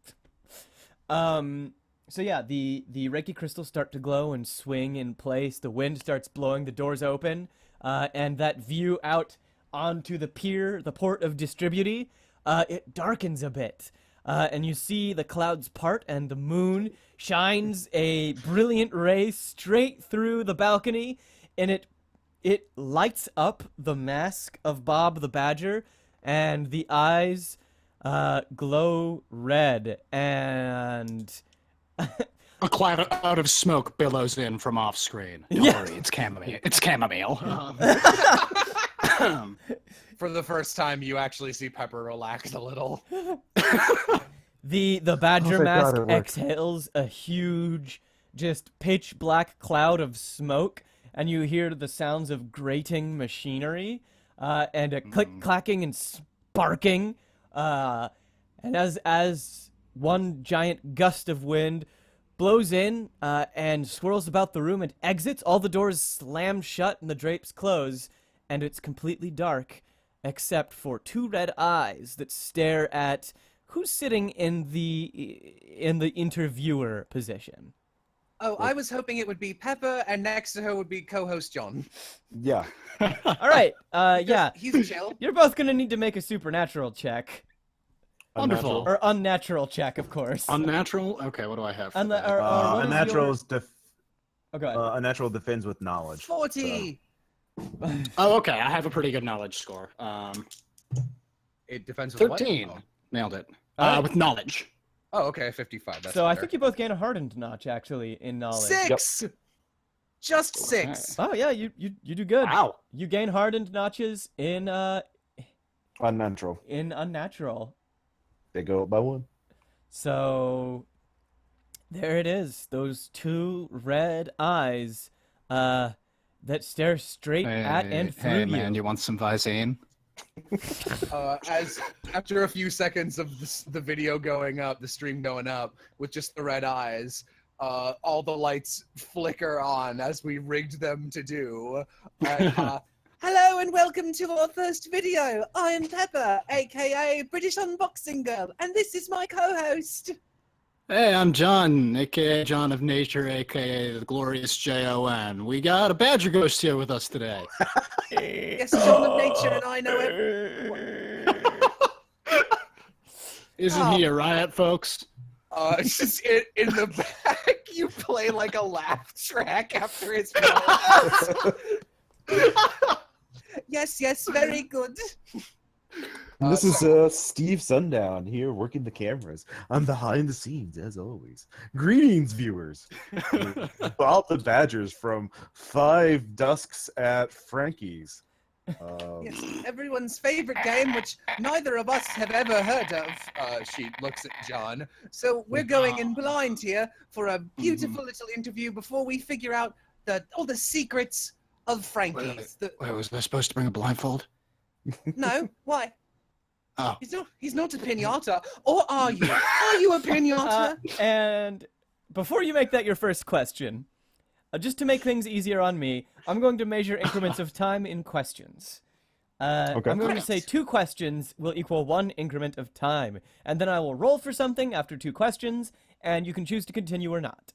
So yeah, the Reiki crystals start to glow and swing in place. The wind starts blowing. The doors open, and that view out onto the pier, the port of Distributi, it darkens a bit, and you see the clouds part, and the moon shines a brilliant ray straight through the balcony, and it lights up the mask of Bob the Badger, and the eyes glow red, and A cloud out of smoke billows in from off screen. Don't worry, it's chamomile. It's chamomile. For the first time, you actually see Pepper relax a little. The badger thank mask God it worked. exhales a huge, just pitch black cloud of smoke, and you hear the sounds of grating machinery, and a clacking and sparking, and as one giant gust of wind blows in and swirls about the room and exits, all the doors slam shut and the drapes close, and it's completely dark, except for two red eyes that stare at who's sitting in the interviewer position. Oh, I was hoping it would be Pepper, and next to her would be co-host John. Yeah. All right, yeah, He's chill. you're both gonna need to make a supernatural check. Wonderful. Or unnatural check, of course. Unnatural? Okay, what do I have? For that? What is Unnatural your- is Oh, go ahead. unnatural defends with knowledge. 40. Oh, okay, I have a pretty good knowledge score. It defends with 13. What? Nailed it. Alright. With knowledge. Oh, okay, 55. That's So I better. think you both gain a hardened notch, actually, in knowledge. 6. Just 6. Oh yeah, you do good. Wow. You gain hardened notches in Unnatural. unnatural. They go up by 1. So there it is. Those two red eyes that stare straight at and through hey, you. man, you want some Visine? As after a few seconds of the video going up, the stream going up, with just the red eyes, all the lights flicker on as we rigged them to do. And, Hello and welcome to our first video. I am Pepper, aka British Unboxing Girl, and this is my co-host. Hey, I'm John, aka John of Nature, aka the glorious J.O.N. We got a badger ghost here with us today. Yes, John of Nature, and I know everyone. Isn't he a riot, folks? it's just in the back, you play like a laugh track after his mouth. Yes, very good. This is Steve Sundown here working the cameras. I'm behind the scenes as always. Greetings, viewers. Bob the Badgers from 5 Dusks at Frankie's. Yes, everyone's favorite game, which neither of us have ever heard of. She looks at John. So we're going in blind here for a beautiful little interview before we figure out all the secrets of Frankie's. Wait, was I supposed to bring a blindfold? No, why? Oh. He's not a pinata. Or are you? Are you a pinata? And before you make that your first question, just to make things easier on me, I'm going to measure increments of time in questions. Okay. I'm going to say 2 questions will equal 1 increment of time, and then I will roll for something after 2 questions, and you can choose to continue or not.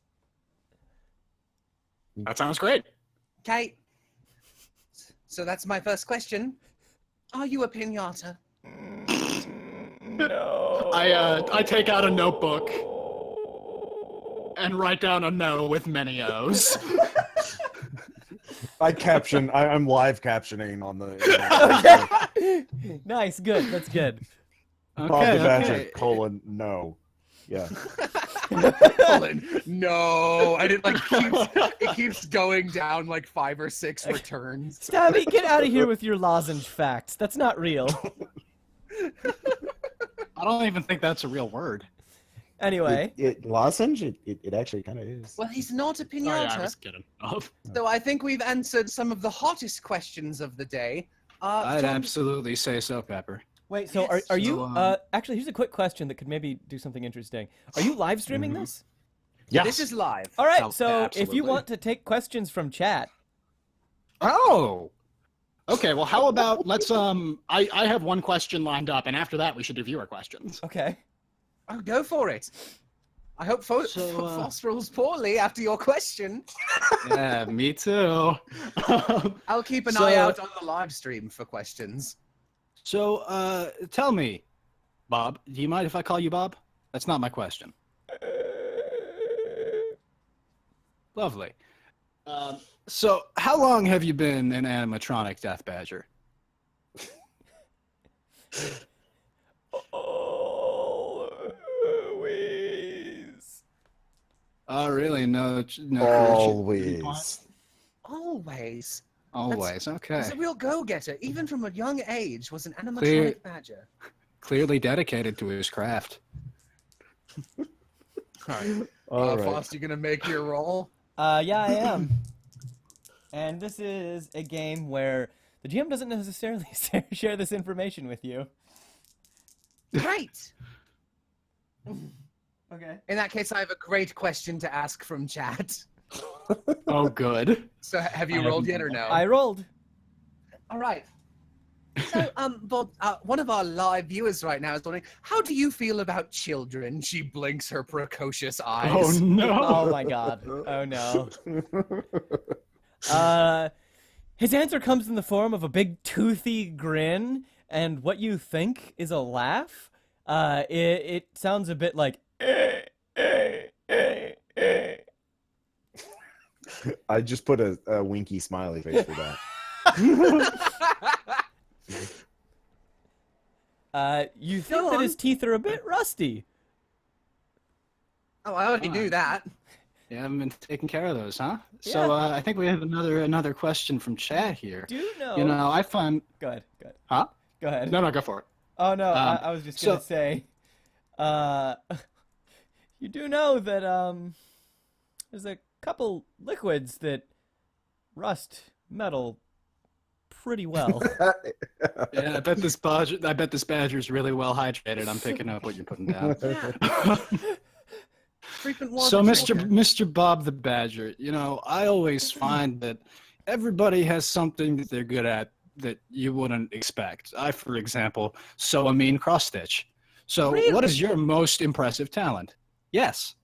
That sounds great. Okay. So that's my first question. Are you a pinata? No. I take out a notebook and write down a no with many O's. I'm live captioning on the. Okay. Nice, good. That's good. Bob the Badger, no. Yeah. No, I didn't it keeps going down like 5 or 6 returns. Stabby, get out of here with your lozenge facts. That's not real. I don't even think that's a real word. Anyway, Lozenge? It actually kind of is. Well, he's not a Oh, yeah, I pinata, was kidding. Oh, so I think we've answered some of the hottest questions of the day. I'd John, absolutely say so, Pepper. wait. So Yes. are you? So, Actually, here's a quick question that could maybe do something interesting. Are you live streaming Mhm. this? Yes. this is live. All right. Oh, So if absolutely. you want to take questions from chat, Oh. Okay, well, how about let's I have one question lined up, and after that we should do viewer questions. okay. Oh, go for it. I hope Foss rolls poorly after your question. Yeah, me too. I'll keep an So- eye out on the live stream for questions. So, tell me, Bob, do you mind if I call you Bob? That's not my question. Lovely. So, how long have you been an animatronic Death Badger? Always. Oh, really? No. Always. Always. Always. Okay. He's a real go-getter. Even from a young age, was an animatronic Clear- badger. Clearly dedicated to his craft. All right. All right. Foss, you gonna make your roll? Yeah, I am. And this is a game where the GM doesn't necessarily share this information with you. Great. Okay. In that case, I have a great question to ask from chat. Oh, good. So, have you I rolled haven't- yet or no? I rolled. All right. So, Bob, one of our live viewers right now is wondering, how do you feel about children? She blinks her precocious eyes. Oh, no. Oh my god. Oh no. His answer comes in the form of a big toothy grin, and what you think is a laugh. It sounds a bit like. I just put a winky smiley face for that. You think Go that on. his teeth are a bit rusty. Oh, I already knew that. You haven't been taking care of those, huh? So I think we have another question from chat here. Do you know? You know, I find. Go ahead. Go ahead. Huh? Go ahead. No, go for it. Oh no, I was just gonna so- say, you do know that there's a couple liquids that rust metal pretty well. Yeah, I bet this badger's really well hydrated. I'm picking up what you're putting down. Frequent water So, drinker. Mr. Bob the Badger, you know, I always find that everybody has something that they're good at that you wouldn't expect. I, for example, sew a mean cross stitch. So, Really? what is your most impressive talent? Yes.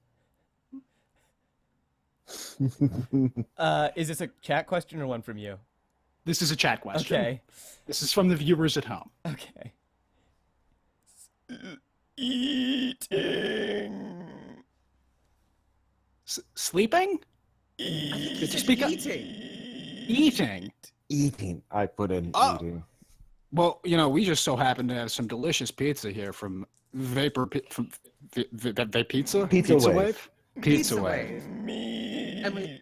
Is this a chat question or one from you? This is a chat question. Okay. This is from the viewers at home. Okay. Eating. Sleeping? He Did you said speak up? eating. Eating. Eating. I put in Oh. eating. Well, you know, we just so happen to have some delicious pizza here from Vapor from Pizza Pizza Wave. Pizza Wave. And we-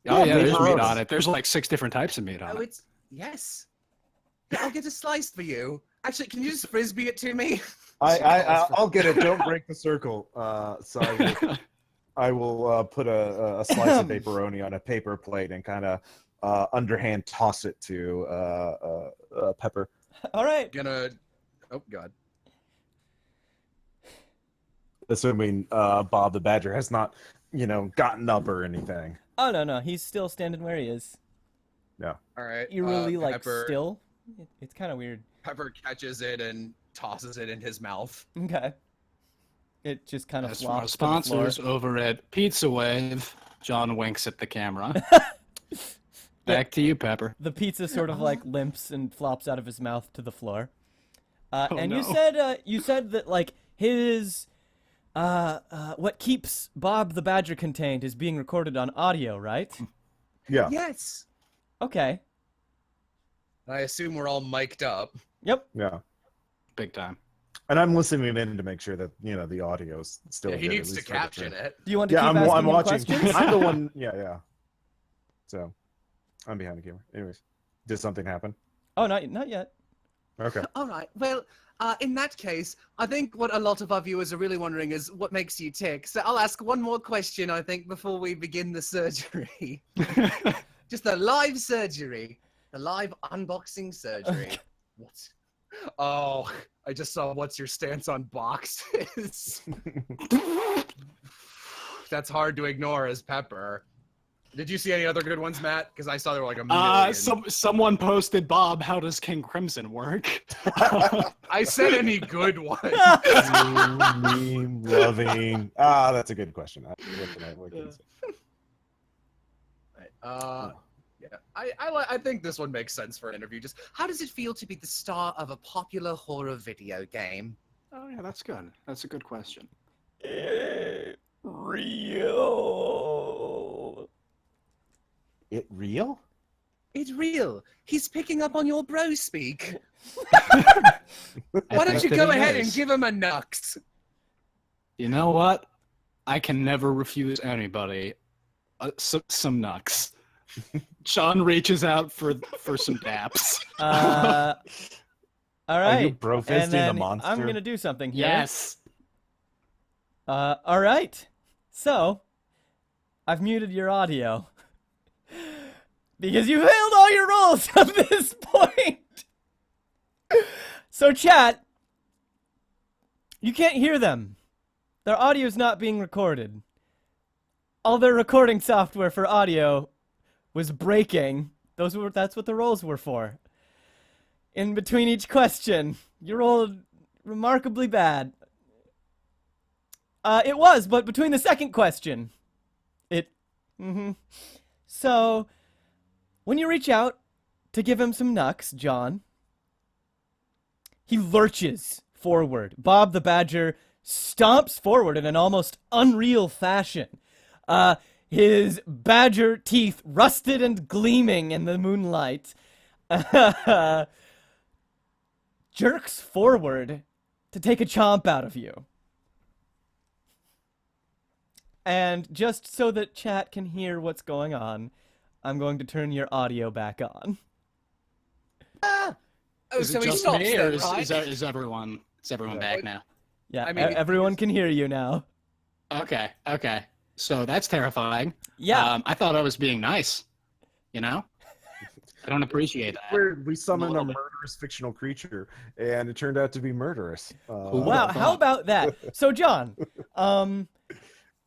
Oh yeah, there's meat pepperoni. on it. There's like 6 different types of meat on Oh, it. it's yes. Yeah, I'll get a slice for you. Actually, can you just frisbee it to me? I'll get it. Don't break the circle. So I will put a slice of pepperoni on a paper plate and kind of underhand toss it to Pepper. All right. Gonna. Oh God. Assuming Bob the Badger has not, gotten up or anything. Oh no, he's still standing where he is. All right. Eerily like Pepper, still. It's kind of weird. Pepper catches it and tosses it in his mouth. Okay. It just kind of As for our flops to the floor. sponsors over at Pizza Wave, John winks at the camera. Back to you, Pepper. The pizza sort of like limps and flops out of his mouth to the floor. And no. you said that like his what keeps Bob the Badger contained is being recorded on audio, right? Yeah. Yes. Okay. I assume we're all mic'd up. Yep. Yeah. Big time. And I'm listening in to make sure that, the audio's still Yeah, he good, at needs to least for the caption stream. it. Do you want to Yeah, keep I'm asking him watching. questions? I'm the one. Yeah. So, I'm behind the camera. Anyways, did something happen? Oh, not yet. Okay. All right. Well, In that case, I think what a lot of our viewers are really wondering is what makes you tick. So I'll ask one more question, I think, before we begin the surgery. Just the live surgery. The live unboxing surgery. What? Oh, I just saw what's your stance on boxes. That's hard to ignore as Pepper. Did you see any other good ones, Matt? Because I saw there were like a million. Someone posted, Bob, how does King Crimson work? I said any good ones. Meme loving. Ah, that's a good question. Yeah, I think this one makes sense for an interview. Just How does it feel to be the star of a popular horror video game? Oh, yeah, that's good. That's a good question. Real. It real? It's real. He's picking up on your bro speak. Why don't you go ahead and give him a nux? You know what? I can never refuse anybody some nucks. Sean reaches out for some daps. All right. Are you bro fisting and then the monster? I'm gonna do something here. Yes. All right. So, I've muted your audio because you failed all your roles up this point. So, chat, you can't hear them. Their audio's not being recorded. All their recording software for audio was breaking. That's what the rolls were for. In between each question, you rolled remarkably bad. It was, but between the second question, So, when you reach out to give him some knucks, John, he lurches forward. Bob the Badger stomps forward in an almost unreal fashion. His badger teeth rusted and gleaming in the moonlight, jerks forward to take a chomp out of you. And just so that chat can hear what's going on, I'm going to turn your audio back on. Oh, Is so it he just stops me, or then, right? is everyone back now? Yeah, I mean, everyone can hear you now. Okay. So that's terrifying. Yeah. I thought I was being nice. You know? I don't appreciate that. We summoned a little bit. murderous fictional creature, and it turned out to be murderous. Wow, how about that? So, John,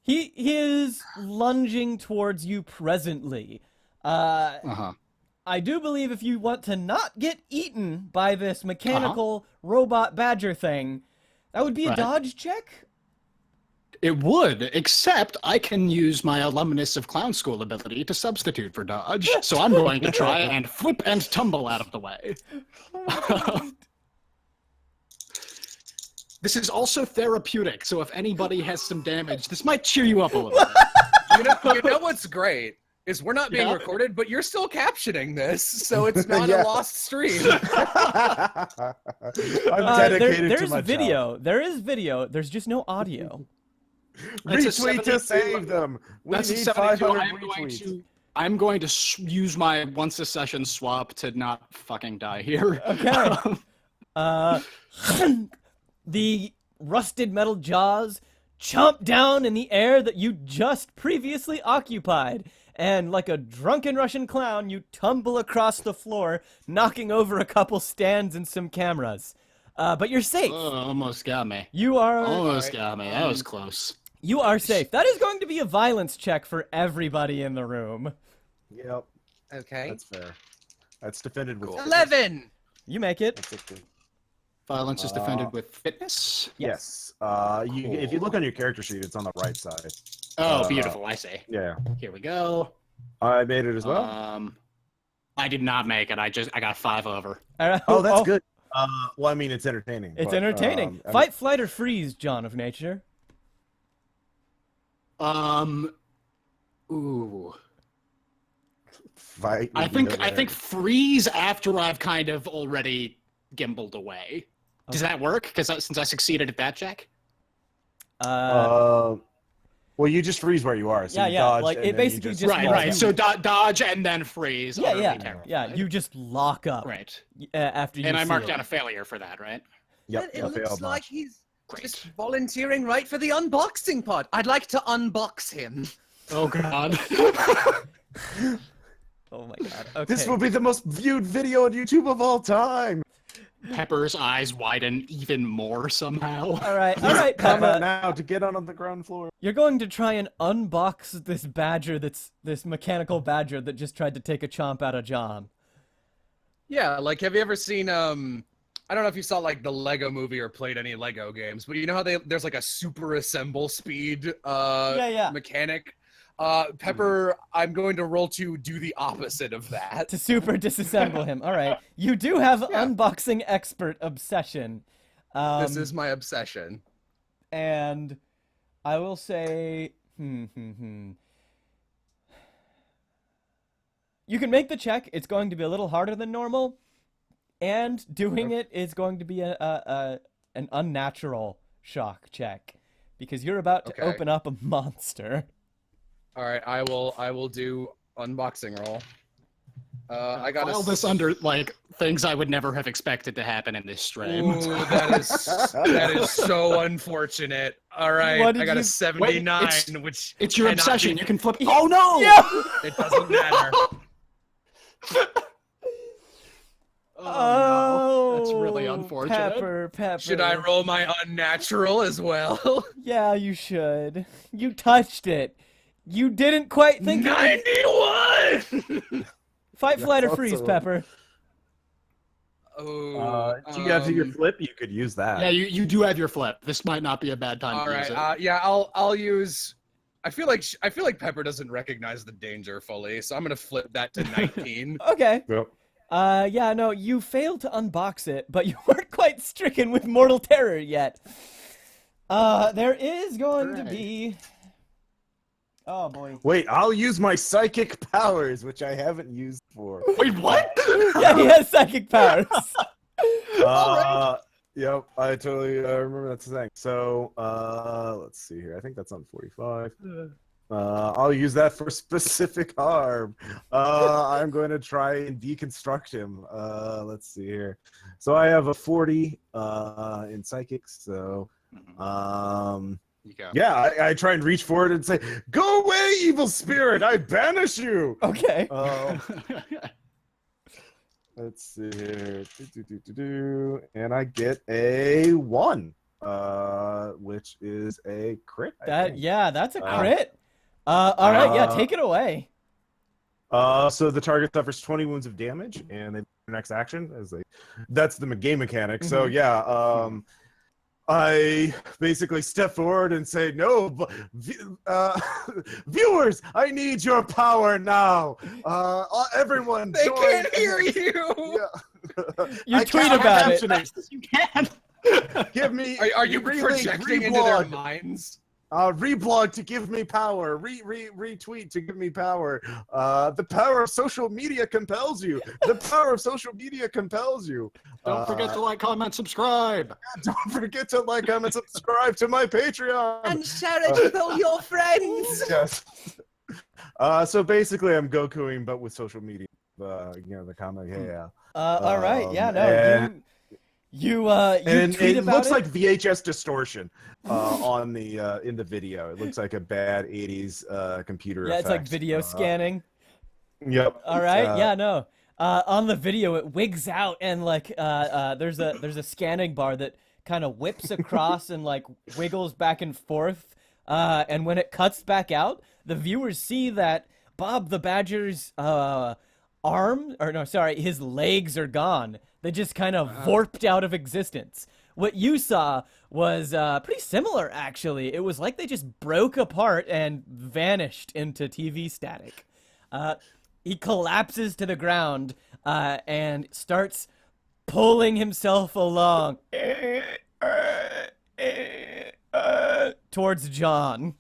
he is lunging towards you presently. I do believe if you want to not get eaten by this mechanical robot badger thing, that would be a Right. dodge check? It would, except I can use my alumnus of clown school ability to substitute for dodge. So I'm going to try and flip and tumble out of the way. This is also therapeutic, so if anybody has some damage, this might cheer you up a little bit. you know what's great is we're not being recorded, but you're still captioning this, so it's not Yeah. a lost stream. I'm dedicated to there's my video. job. There is video. There's just no audio. That's a Retweet to 72 save them. We That's a need 72. 500 retweets. I'm going to use my once a session swap to not fucking die here. Okay. The rusted metal jaws chomp down in the air that you just previously occupied. And like a drunken Russian clown, you tumble across the floor, knocking over a couple stands and some cameras. But you're safe. Almost got me. You are Almost got me. That was close. You are safe. That is going to be a violence check for everybody in the room. Yep, Okay. that's fair. That's defended with 11. You make it. That's okay. Violence is defended with fitness. Yes. If you look on your character sheet, it's on the right side. Oh, beautiful. I see. Yeah. Here we go. I made it as well. I did not make it. I got 5 over. Oh, that's good. Well, I mean, it's entertaining. It's but, entertaining. I mean, Fight, flight, or freeze, John of Nature. Ooh. fight. I would be think hilarious. freeze after I've kind of already gimbled away. Does that work? Because since I succeeded at that check. Well, you just freeze where you are. So Yeah, you yeah, dodge, like, and it then you basically just Right, means right. you- So dodge and then freeze. Yeah, utterly yeah, terrified. yeah. You just lock up. Right. After you. And I marked seal. down a failure for that, right? Yep. It Yep. looks Failed like much. he's just volunteering right for the unboxing part. I'd like to unbox him. Oh God. Oh my god. Okay. This will be the most viewed video on YouTube of all time. Pepper's eyes widen even more somehow. All right, Comment Peppa. now to get on the ground floor. You're going to try and unbox this badger this mechanical badger that just tried to take a chomp out of John. Yeah, like have you ever seen I don't know if you saw like the Lego movie or played any Lego games, but you know how there's like a super assemble speed Yeah. mechanic? Pepper, I'm going to roll to do the opposite of that. To super disassemble him. All right. You do have Yeah. unboxing expert obsession. This is my obsession. And I will say, You can make the check. It's going to be a little harder than normal, and doing it is going to be an unnatural shock check because you're about to Okay. open up a monster. All right, I will do unboxing roll. I got File this under like things I would never have expected to happen in this stream. Ooh, that is so unfortunate. All right, What did I got a you- 79, Wait, which It's your cannot obsession. be- You can flip. Oh no! Yeah. It doesn't matter. Oh, no. That's really unfortunate. Pepper. Should I roll my unnatural as well? Yeah, you should. You touched it. You didn't quite think. 91. Fight, flight, or That's freeze, also- Pepper. Oh, Do you have your flip? You could use that. Yeah, you do have your flip. This might not be a bad time all to right. use it. Yeah, I'll use. I feel like Pepper doesn't recognize the danger fully, so I'm gonna flip that to 19. Okay. Yep. Yeah, no, you failed to unbox it, but you weren't quite stricken with mortal terror yet. There is going to Hooray. be. Oh boy. Wait, I'll use my psychic powers, which I haven't used for. Wait, what? Yeah, he has psychic powers. Yep, I totally remember that's the thing. So, let's see here. I think that's on 45. I'll use that for specific harm. I'm going to try and deconstruct him. Let's see here. So I have a 40 in psychics. So, You go. yeah, I try and reach forward and say, "Go away, evil spirit! I banish you." Okay. Let's see here. And I get a 1, which is a crit. I think. Yeah, that's a crit. All right, yeah, take it away. So the target suffers 20 wounds of damage, and they their next action as that's the game mechanic. So yeah, I basically step forward and say, "No, viewers, I need your power now. Everyone, They join." can't hear you. Yeah. You I tweet can't about it. caption it. You can. Give me. Are you projecting into their reblog. minds? Reblog to give me power. Retweet to give me power. The power of social media compels you. The power of social media compels you. Don't forget to like, comment, subscribe. Don't forget to like, comment, subscribe to my Patreon. And share it with all your friends. Yes. So basically, I'm Gokuing, but with social media. The comic. Yeah. All right, yeah, no, and- you And tweet it about looks it. like VHS distortion on the in the video. It looks like a bad '80s computer. Yeah, it's like effect. video scanning. Yep. All right, yeah, no. On the video, it wigs out and like there's a scanning bar that kind of whips across and like wiggles back and forth. And when it cuts back out, the viewers see that Bob the Badger's his legs are gone. They just kind of warped out of existence. What you saw was pretty similar, actually. It was like they just broke apart and vanished into TV static. He collapses to the ground and starts pulling himself along towards John.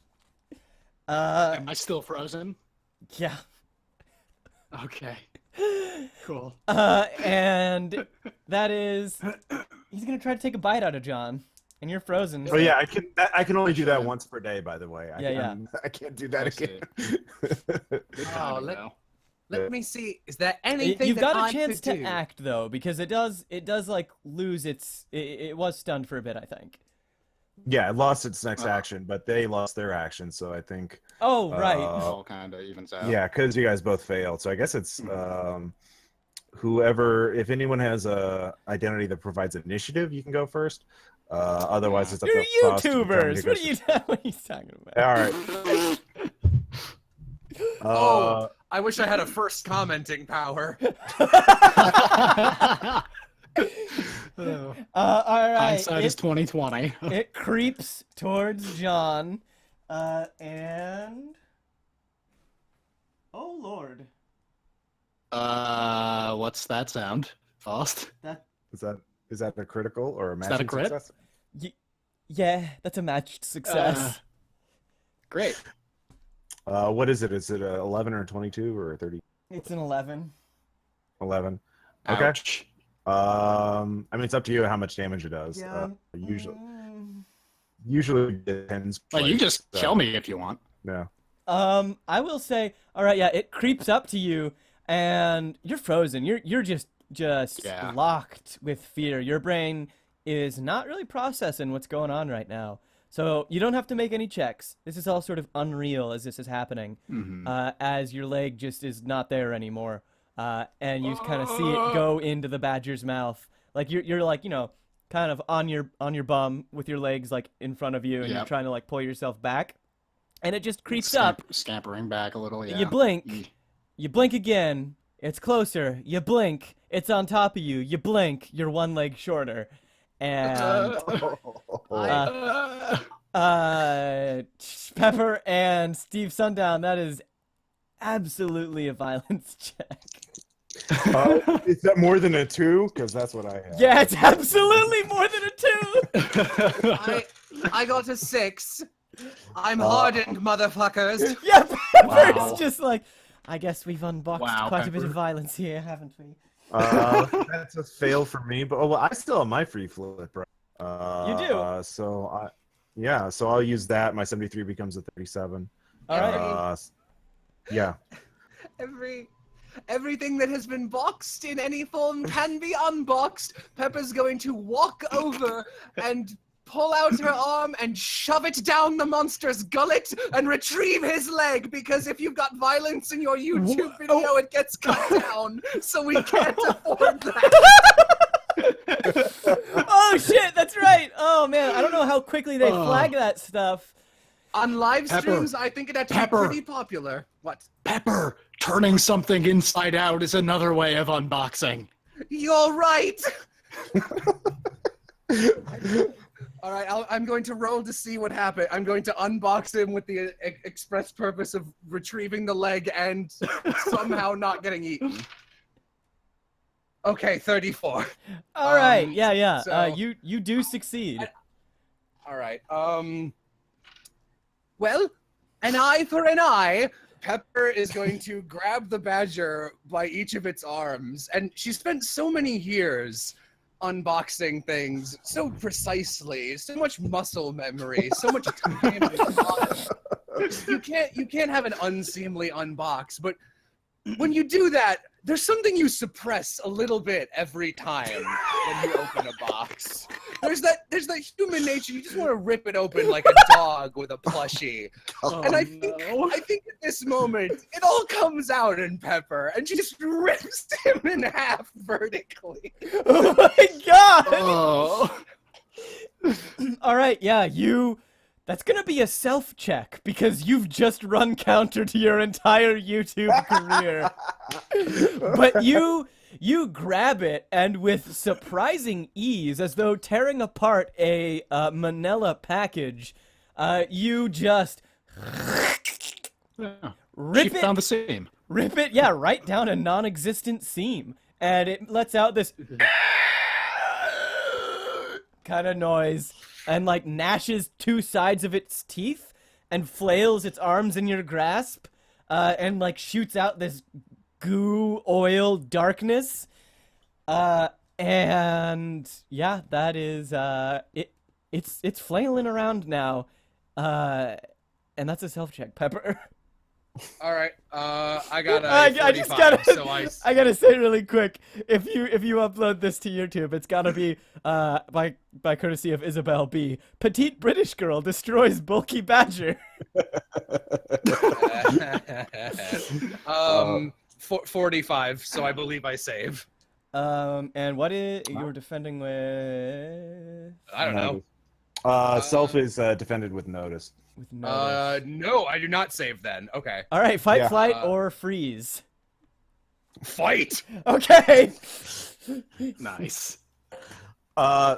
Am I still frozen? Yeah. Okay. Cool. And that is, he's gonna try to take a bite out of John, and you're frozen. Oh yeah, I can only do that once per day. By the way. Yeah. I can't do that I see. again. Good Oh, timing, let- though. Let me see. Is there anything You've that got I a chance could to do? act though, because it does like lose its. It was stunned for a bit, I think. Yeah, it lost its next action, but they lost their action, so I think. Oh right. All kind of evens out. Yeah, because you guys both failed, so I guess it's whoever. If anyone has a identity that provides initiative, you can go first. Otherwise, it's up You're to Faust to determine who YouTubers. What goes are you? What are you talking about? All right. Oh, I wish I had a first commenting power. All right. Hindsight is 2020. It creeps towards John, and oh Lord, What's that sound, Faust? Is that a critical or a Is matching that a crit? success? yeah, that's a matched success. Great. What is it? Is it a 11 or a 22 or a 30? It's an 11. 11. Okay. Ouch. I mean, it's up to you how much damage it does. Yeah. Usually it depends. Well, you just kill me if you want. Yeah. I will say, all right, yeah, it creeps up to you, and you're frozen. You're just Yeah. locked with fear. Your brain is not really processing what's going on right now. So you don't have to make any checks. This is all sort of unreal as this is happening, as your leg just is not there anymore, and you kind of see it go into the badger's mouth. Like you're like, you know, kind of on your bum with your legs like in front of you, and you're Yep. trying to like pull yourself back, and it just creeps up. Scampering back a little, yeah. You blink. You blink again. It's closer. You blink. It's on top of you. You blink. You're one leg shorter. And Pepper and Steve Sundown, that is absolutely a violence check. Is that more than a 2? Because that's what I have. Yeah, it's absolutely more than a 2. I got a 6. I'm hardened, motherfuckers. Yeah, Pepper's Wow. just like, I guess we've unboxed Wow, quite a bit Pepper. of violence here, haven't we? That's a fail for me, but well, I still have my free flip, right? You do? So I'll use that. My 73 becomes a 37. All right. Yeah. Everything that has been boxed in any form can be unboxed. Pepper's going to walk over and pull out her arm and shove it down the monster's gullet and retrieve his leg, because if you've got violence in your YouTube video, it gets cut down, so we can't afford that. Oh shit, that's right. Oh man, I don't know how quickly they flag that stuff. On live Pepper. streams, I think it'd have to be Pepper. pretty popular. What? Pepper, turning something inside out is another way of unboxing. You're right! All right, I'm going to roll to see what happened. I'm going to unbox him with the express purpose of retrieving the leg and somehow not getting eaten. Okay, 34. All right, yeah. so- You do succeed. All right. Well, an eye for an eye. Pepper is going to grab the badger by each of its arms, and she spent so many years unboxing things so precisely, so much muscle memory, so much time. You can't have an unseemly unbox, but when you do that, there's something you suppress a little bit every time when you open a box. There's that human nature. You just want to rip it open like a dog with a plushie. And I think at this moment it all comes out in Pepper, and she just rips him in half vertically. Oh my god! Oh. All right, yeah, that's gonna be a self check because you've just run counter to your entire YouTube career. But you grab it, and with surprising ease, as though tearing apart a manila package, you just rip She it. found the seam. Rip it, yeah, right down a non-existent seam, and it lets out this kind of noise, and like gnashes two sides of its teeth, and flails its arms in your grasp, and like shoots out this goo oil darkness, and yeah, that is it's flailing around now, and that's a self check, Pepper. All right. I got a I just 45, gotta, so I gotta say really quick. If you upload this to YouTube, it's gotta be by courtesy of Isabel B. Petite British girl destroys bulky badger. 45. So I believe I save. And what is you're defending with? I don't know. Self is defended with notice. With notice. No, I do not save then. Okay. All right, fight, Yeah. flight, or freeze. Fight. Okay. Nice.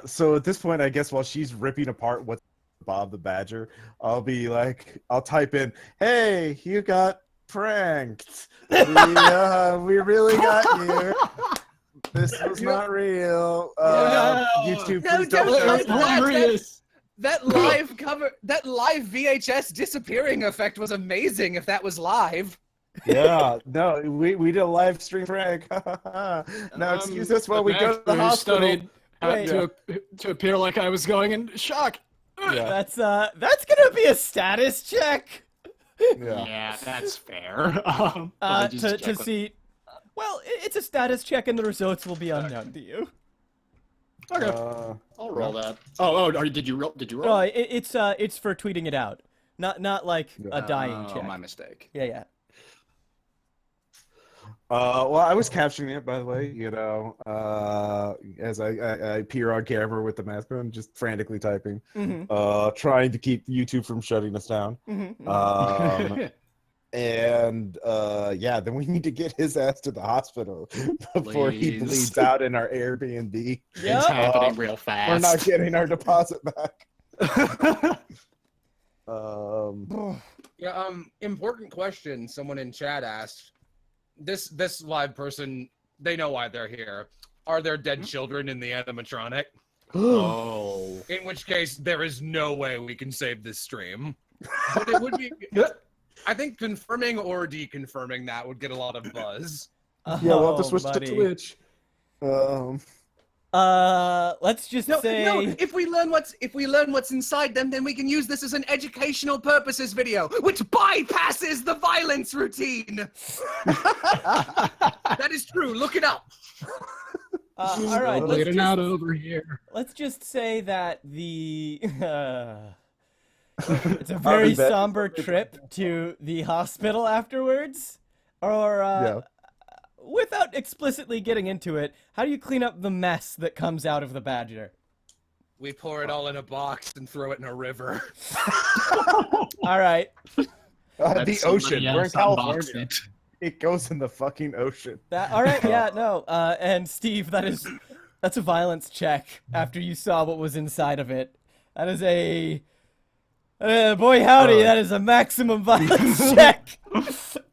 So at this point, I guess while she's ripping apart what's Bob the Badger, I'll type in, "Hey, you got pranked. We really got you. This was not real. YouTube, No, please don't don't do show that. That live VHS disappearing effect was amazing. If that was live. Yeah, no, we did a live stream prank. Now excuse us while we go to the hospital. Studied Wait. to appear like I was going in shock. Yeah, That's gonna be a status check. yeah. Yeah, that's fair. I just To checked see. Well, it's a status check, and the results will be unknown to you. Okay, I'll roll that. Oh, did you roll? Did you roll? No, it's for tweeting it out, not like a dying check. My mistake. Yeah. Well, I was capturing it, by the way, as I appear on camera with the mask on, just frantically typing, trying to keep YouTube from shutting us down. And then we need to get his ass to the hospital before he Please. bleeds out in our Airbnb. It's Yep. happening real fast. We're not getting our deposit back. Yeah. Important question. Someone in chat asked. This live person. They know why they're here. Are there dead children in the animatronic? Oh. In which case, there is no way we can save this stream. But it would be. I think confirming or deconfirming that would get a lot of buzz. Yeah, we'll have to Oh, switch buddy. to Twitch. Let's just say. No. If we learn what's inside them, then we can use this as an educational purposes video, which bypasses the violence routine. That is true. Look it up. All right, Bleeding out over here. let's just say that the it's a very somber trip to the hospital afterwards, or without explicitly getting into it, how do you clean up the mess that comes out of the badger? We pour it all in a box and throw it in a river. All right, The ocean. We're in else unboxed California. it. It goes in the fucking ocean. all right, yeah, no, and Steve, that's a violence check after you saw what was inside of it. That is a boy howdy, that is a maximum violence check.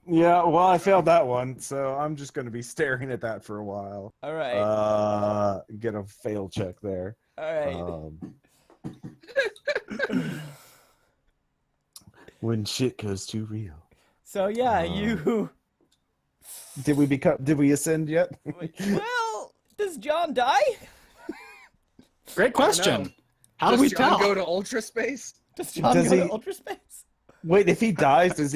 Yeah, well, I failed that one, so I'm just going to be staring at that for a while. All right, Get a fail check there. all right. When shit goes too real. So yeah, you. Did we ascend yet? Well, does John die? Great question. How do Does we John tell? go to ultra space? Does John Does go he- to ultra space? Wait, if he dies, does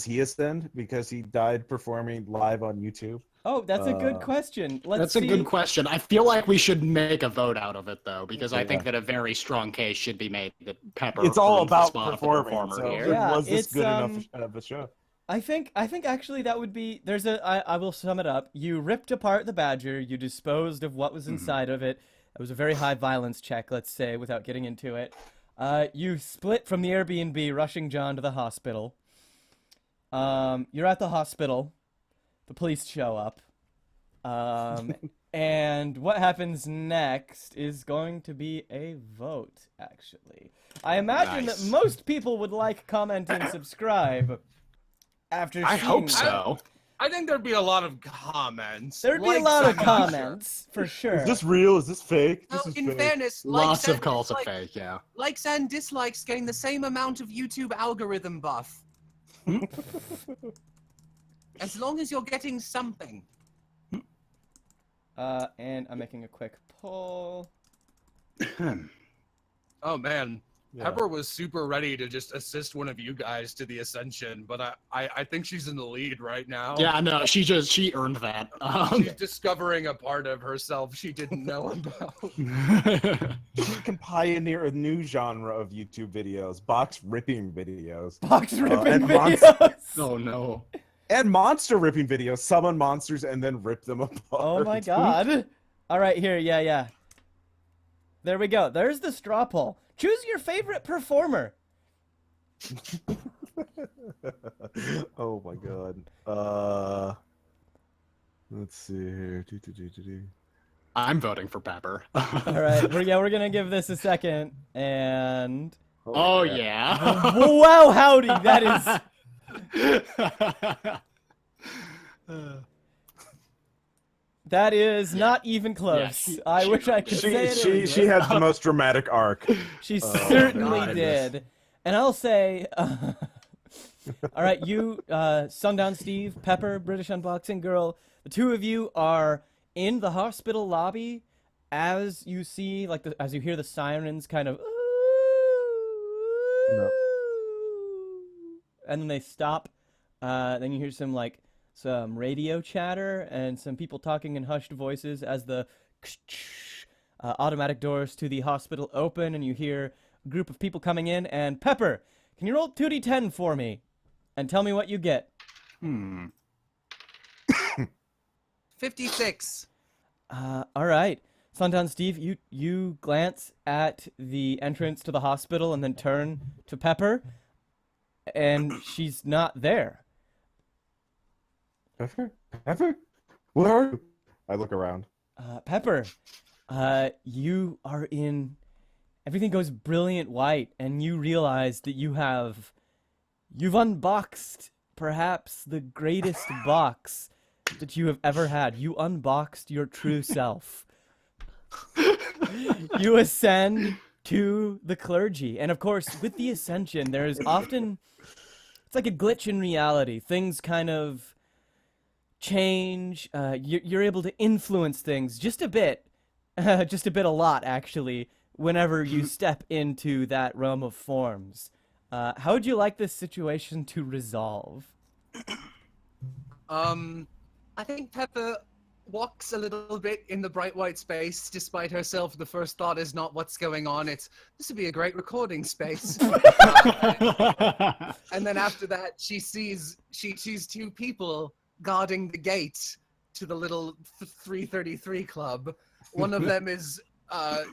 he ascend because he died performing live on YouTube? Oh, that's a good question. Let's That's see. a good question. I feel like we should make a vote out of it, though, because I think that a very strong case should be made that Pepper. It's all earns the about spot of the performing. performer So here. Yeah, was this it's, good enough of a show? I think actually that would be. I will sum it up. You ripped apart the badger. You disposed of what was inside of it. It was a very high violence check, let's say, without getting into it. You split from the Airbnb, rushing John to the hospital. You're at the hospital. The police show up. And what happens next is going to be a vote, actually. I imagine Nice. that most people would like, comment, and subscribe after I seeing hope that. so. I think there'd be a lot of comments. There'd be a Likes, lot of I'm not sure. comments, for sure. Is this real? Is this fake? This Well, is in fake. fairness, Lots likes of and calls of dislikes- fake, yeah. likes and dislikes getting the same amount of YouTube algorithm buff. As long as you're getting something. And I'm making a quick poll. Oh man, Pepper was super ready to just assist one of you guys to the Ascension, but I think she's in the lead right now. Yeah, no, she earned that. She's discovering a part of herself she didn't know about. She can pioneer a new genre of YouTube videos, box ripping videos. Box ripping and videos. Oh no. And monster ripping videos. Summon monsters and then rip them apart. Oh my god. All right, here, yeah. There we go. There's the straw poll. Choose your favorite performer. Oh my god. Let's see here. I'm voting for Pepper. All right, we're gonna give this a second, and Oh yeah. wow, howdy, that is not even close. Yeah, I wish I could say it. She had the most dramatic arc. She certainly God. did. And I'll say, all right, you, Sundown Steve, Pepper, British Unboxing Girl, the two of you are in the hospital lobby as you see, like, as you hear the sirens kind of, No. and then they stop. Then you hear some radio chatter and some people talking in hushed voices as the automatic doors to the hospital open, and you hear a group of people coming in. And Pepper, can you roll 2d10 for me and tell me what you get? 56. All right. Sundown Steve, you glance at the entrance to the hospital and then turn to Pepper, and she's not there. Pepper? Where are you? I look around. Pepper, you are in... Everything goes brilliant white, and you realize that you've unboxed perhaps the greatest box that you have ever had. You unboxed your true self. You ascend to the clergy, and of course, with the ascension, there is often... It's like a glitch in reality. Things kind of change. You're able to influence things just a bit, a lot actually, whenever you step into that realm of forms. How would you like this situation to resolve? I think Pepper walks a little bit in the bright white space, despite herself. The first thought is not what's going on. It's, this would be a great recording space. And then after that, she sees two people guarding the gate to the little 333 club. One of them is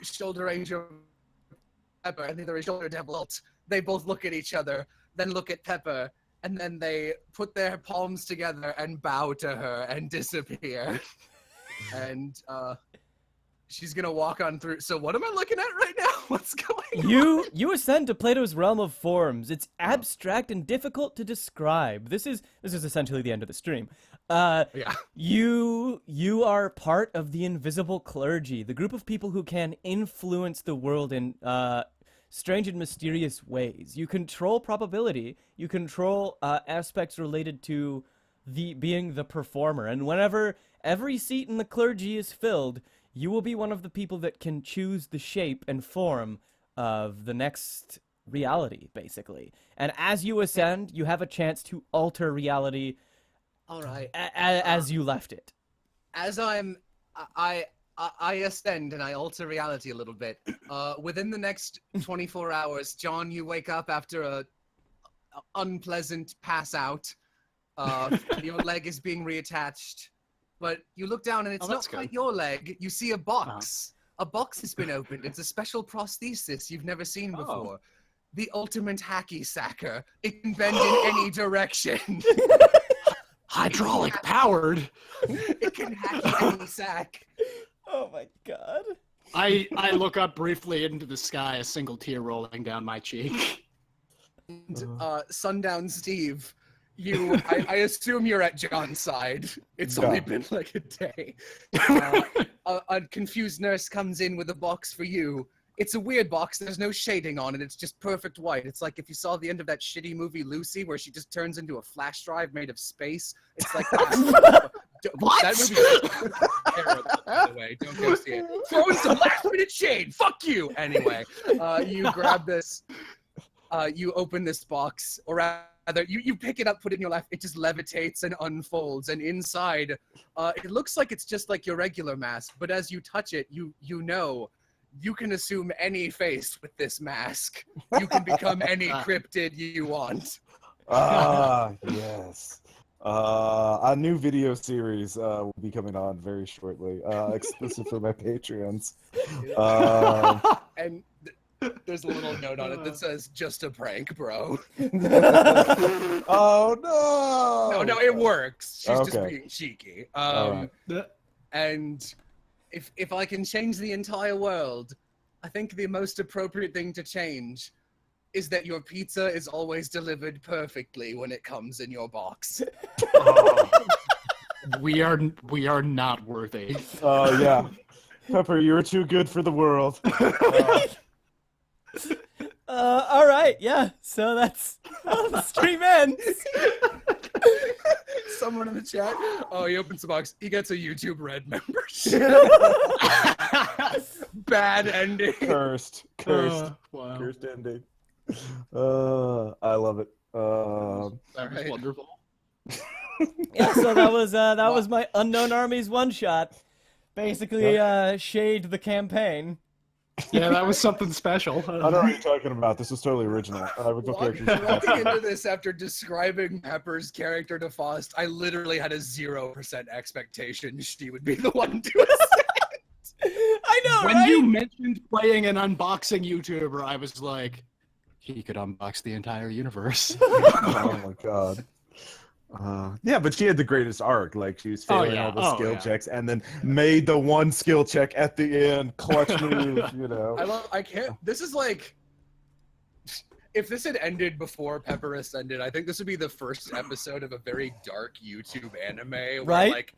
Shoulder Ranger Pepper, and the other is Shoulder Devil. They both look at each other, then look at Pepper, and then they put their palms together and bow to her and disappear. And she's gonna walk on through. So what am I looking at right now? What's going on? You ascend to Plato's realm of forms. It's abstract and difficult to describe. This is essentially the end of the stream. Yeah. You are part of the invisible clergy, the group of people who can influence the world in strange and mysterious ways. You control probability. You control aspects related to being the performer. And whenever every seat in the clergy is filled, you will be one of the people that can choose the shape and form of the next reality, basically. And as you ascend, you have a chance to alter reality. All right. As you left it. As I ascend and I alter reality a little bit. Within the next 24 hours, John, you wake up after a unpleasant pass out. Your leg is being reattached, but you look down and it's not quite your leg. You see a box. A box has been opened. It's a special prosthesis you've never seen before. The ultimate hacky sacker. It can bend in any direction. Hydraulic powered. It can hack any sack. Oh my god. I look up briefly into the sky, a single tear rolling down my cheek. And, Sundown Steve, I assume you're at John's side. It's only been like a day. A confused nurse comes in with a box for you. It's a weird box. There's no shading on it. It's just perfect white. It's like if you saw the end of that shitty movie Lucy, where she just turns into a flash drive made of space. It's like that. What? That movie is terrible, by the way. Don't go see it. Throw in some last minute shade. Fuck you. Anyway, you grab this. You open this box, or rather, you pick it up, put it in your lap. It just levitates and unfolds, and inside, it looks like it's just like your regular mask. But as you touch it, you know. You can assume any face with this mask. You can become any cryptid you want. Yes. A new video series will be coming on very shortly, exclusive for my Patreons. And there's a little note on it that says, "Just a prank, bro." Oh no! No, it works. She's just Okay. being cheeky. Alright. And if I can change the entire world, I think the most appropriate thing to change is that your pizza is always delivered perfectly when it comes in your box. We are not worthy. Oh yeah, Pepper, you were too good for the world. All right, yeah. So that's how the stream ends. Someone in the chat. Oh, he opens the box. He gets a YouTube Red membership. Bad ending. Cursed. Wow. Cursed ending. I love it. That was wonderful. Yeah, so that was my Unknown Armies one shot. Basically, shade the campaign. Yeah, that was something special. I don't know what you're talking about. This was totally original. Original characters. Walking into this after describing Pepper's character to Faust, I literally had a 0% expectation she would be the one to ascend. I know, When right? you mentioned playing an unboxing YouTuber, I was like, he could unbox the entire universe. Oh my god. Yeah, but she had the greatest arc. Like, she was failing all the skill checks and then made the one skill check at the end. Clutch move, you know. I can't. This is like. If this had ended before Pepper ascended, I think this would be the first episode of a very dark YouTube anime. Where, Right? Like,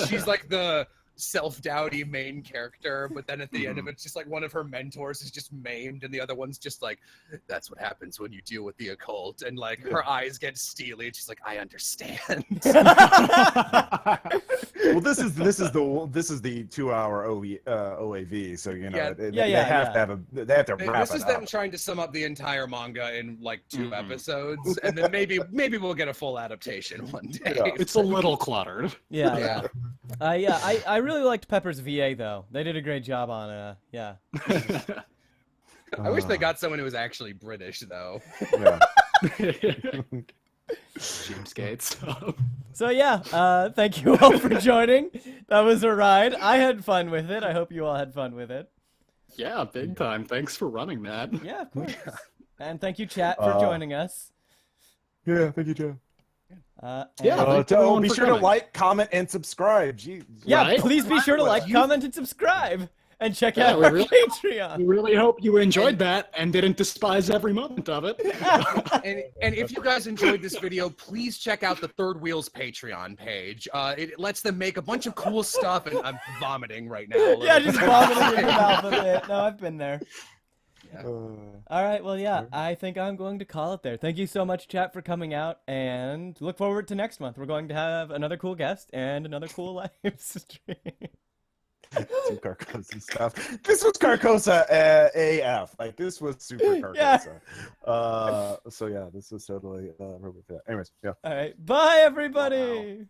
she's like the self-doubty main character, but then at the end of it, it's just like one of her mentors is just maimed, and the other one's just like, "That's what happens when you deal with the occult." And like her eyes get steely, and she's like, "I understand." Well, this is the 2-hour OAV, so you know they have to wrap This it is up. them trying to sum up the entire manga in like 2 episodes, and then maybe we'll get a full adaptation one day. Yeah. It's a little cluttered. Yeah. I really liked Pepper's VA though. They did a great job on yeah. I wish they got someone who was actually British though. Yeah. Cheapskates. So yeah, thank you all for joining. That was a ride. I had fun with it. I hope you all had fun with it. Yeah, big time. Thanks for running that. Yeah, of course. And thank you, chat, for joining us. Yeah, thank you, Joe. Be sure to like, comment, and subscribe. Yeah, please be sure to like, comment, and subscribe. And check out our Patreon. We really hope you enjoyed that and didn't despise every moment of it. And if you guys enjoyed this video, please check out the Third Wheel's Patreon page. It lets them make a bunch of cool stuff, and I'm vomiting right now. Yeah, just vomiting in your mouth a bit. No, I've been there. Yeah. All right, well, yeah, I think I'm going to call it there. Thank you so much, chat, for coming out, and look forward to next month. We're going to have another cool guest and another cool live stream. Some Carcosa stuff. This was Carcosa AF. Like, this was super Carcosa. So yeah, this was totally appropriate for that. Anyways, yeah. All right, bye, everybody. Wow.